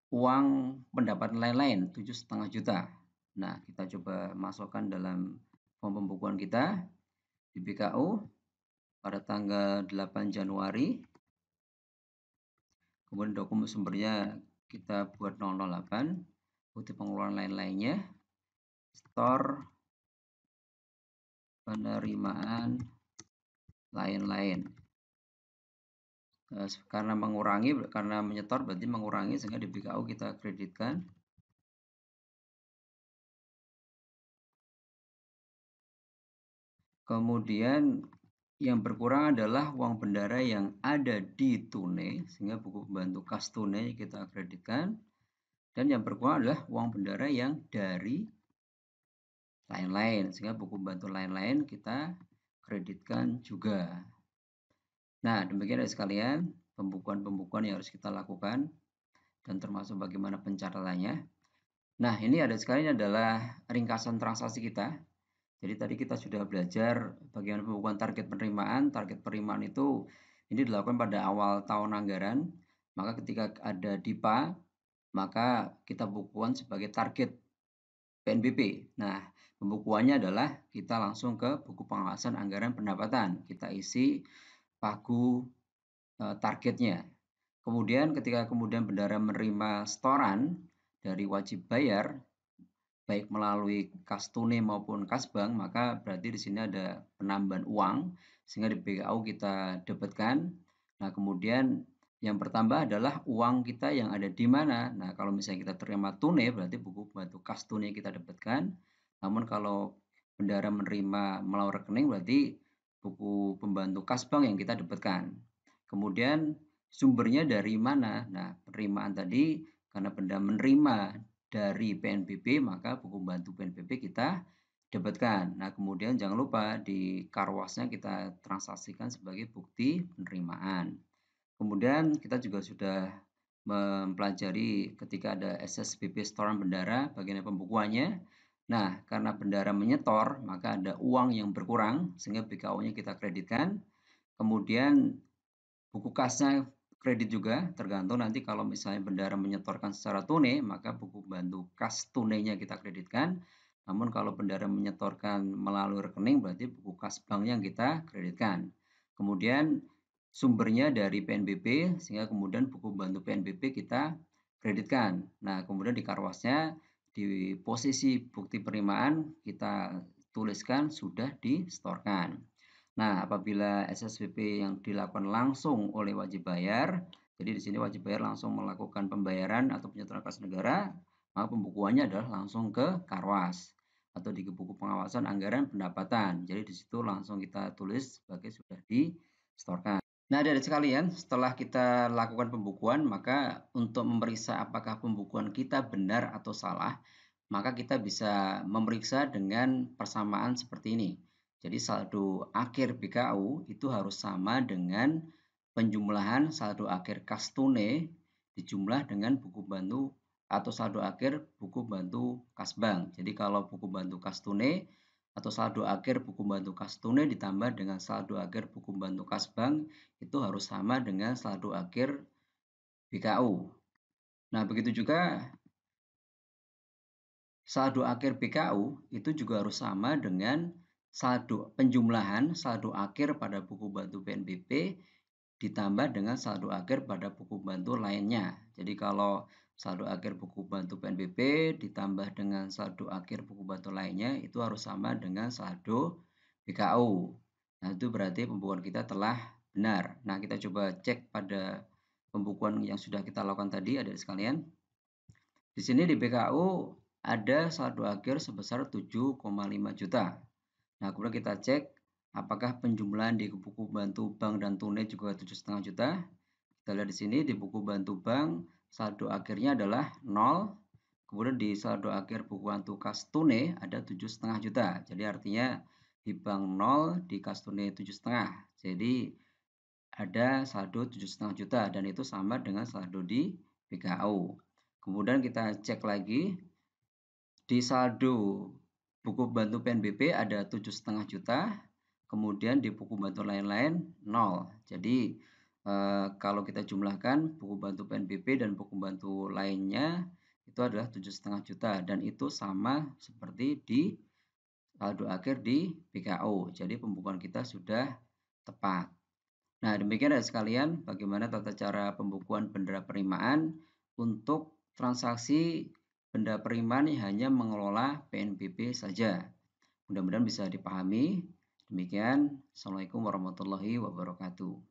uang pendapatan lain-lain 7,5 juta. Nah, kita coba masukkan dalam form pembukuan kita di BKU pada tanggal 8 Januari. Kemudian dokumen sumbernya kita buat 008, bukti pengeluaran lain-lainnya, store penerimaan lain-lain. Karena menyetor berarti mengurangi, sehingga di BKU kita kreditkan Kemudian yang berkurang adalah uang bendara yang ada di tunai, sehingga buku pembantu kas tunai kita kreditkan. Dan yang berkurang adalah uang bendara yang dari lain-lain, sehingga buku pembantu lain-lain kita kreditkan juga. Nah, demikian dari sekalian pembukuan-pembukuan yang harus kita lakukan dan termasuk bagaimana pencatatannya. Nah, ini ada sekalian adalah ringkasan transaksi kita. Jadi tadi kita sudah belajar bagaimana pembukuan target penerimaan. Target penerimaan itu ini dilakukan pada awal tahun anggaran. Maka ketika ada DIPA, maka kita bukukan sebagai target PNBP. Nah, pembukuannya adalah kita langsung ke buku pengawasan anggaran pendapatan. Kita isi pagu targetnya. Kemudian ketika kemudian bendara menerima setoran dari wajib bayar, baik melalui kas tunai maupun kas bank, maka berarti di sini ada penambahan uang, sehingga di BKU kita dapatkan. Nah, kemudian yang bertambah adalah uang kita yang ada di mana. Nah, kalau misalnya kita terima tunai, berarti buku pembantu kas tunai kita dapatkan. Namun kalau bendara menerima melalui rekening, berarti buku pembantu kas bank yang kita dapatkan. Kemudian sumbernya dari mana? Nah, penerimaan tadi karena benda menerima dari PNBP, maka buku bantu PNBP kita dapatkan. Nah, kemudian jangan lupa di karwasnya kita transaksikan sebagai bukti penerimaan. Kemudian kita juga sudah mempelajari ketika ada SSBP setoran bendara, bagaimana pembukuannya. Nah, karena bendara menyetor, maka ada uang yang berkurang, sehingga BKU-nya kita kreditkan. Kemudian buku kasnya kredit juga, tergantung nanti kalau misalnya bendara menyetorkan secara tunai, maka buku bantu kas tunainya kita kreditkan. Namun kalau bendara menyetorkan melalui rekening, berarti buku kas bank yang kita kreditkan. Kemudian sumbernya dari PNBP, sehingga kemudian buku bantu PNBP kita kreditkan. Nah, kemudian di karwasnya, di posisi bukti penerimaan, kita tuliskan sudah disetorkan. Nah, apabila SSBP yang dilakukan langsung oleh wajib bayar, jadi di sini wajib bayar langsung melakukan pembayaran atau penyetoran kas negara, maka pembukuannya adalah langsung ke Karwas atau di buku pengawasan anggaran pendapatan. Jadi di situ langsung kita tulis sebagai sudah disetorkan. Nah, dari sekalian, setelah kita lakukan pembukuan, maka untuk memeriksa apakah pembukuan kita benar atau salah, maka kita bisa memeriksa dengan persamaan seperti ini. Jadi saldo akhir BKU itu harus sama dengan penjumlahan saldo akhir kas tunai dijumlah dengan buku bantu atau saldo akhir buku bantu kas bank. Jadi kalau buku bantu kas tunai atau saldo akhir buku bantu kas tunai ditambah dengan saldo akhir buku bantu kas bank itu harus sama dengan saldo akhir BKU. Nah, begitu juga saldo akhir BKU itu juga harus sama dengan saldo penjumlahan saldo akhir pada buku bantu PNBP ditambah dengan saldo akhir pada buku bantu lainnya. Jadi kalau saldo akhir buku bantu PNBP ditambah dengan saldo akhir buku bantu lainnya itu harus sama dengan saldo BKU. Nah, itu berarti pembukuan kita telah benar. Nah, kita coba cek pada pembukuan yang sudah kita lakukan tadi, adik sekalian. Di sini di BKU ada saldo akhir sebesar 7,5 juta. Nah, kemudian kita cek apakah penjumlahan di buku bantu bank dan tunai juga 7,5 juta. Kita lihat di sini di buku bantu bank saldo akhirnya adalah 0. Kemudian di saldo akhir buku bantu kas tunai ada 7,5 juta. Jadi artinya di bank 0, di kas tunai 7,5. Jadi ada saldo 7,5 juta dan itu sama dengan saldo di BKU. Kemudian kita cek lagi di saldo buku bantu PNBP ada 7,5 juta, kemudian di buku bantu lain-lain 0. Jadi kalau kita jumlahkan buku bantu PNBP dan buku bantu lainnya itu adalah 7,5 juta dan itu sama seperti di saldo akhir di BKU. Jadi pembukuan kita sudah tepat. Nah, demikian ya sekalian bagaimana tata cara pembukuan bendera penerimaan untuk transaksi benda penerimaan yang hanya mengelola PNBP saja. Mudah-mudahan bisa dipahami. Demikian, Assalamualaikum warahmatullahi wabarakatuh.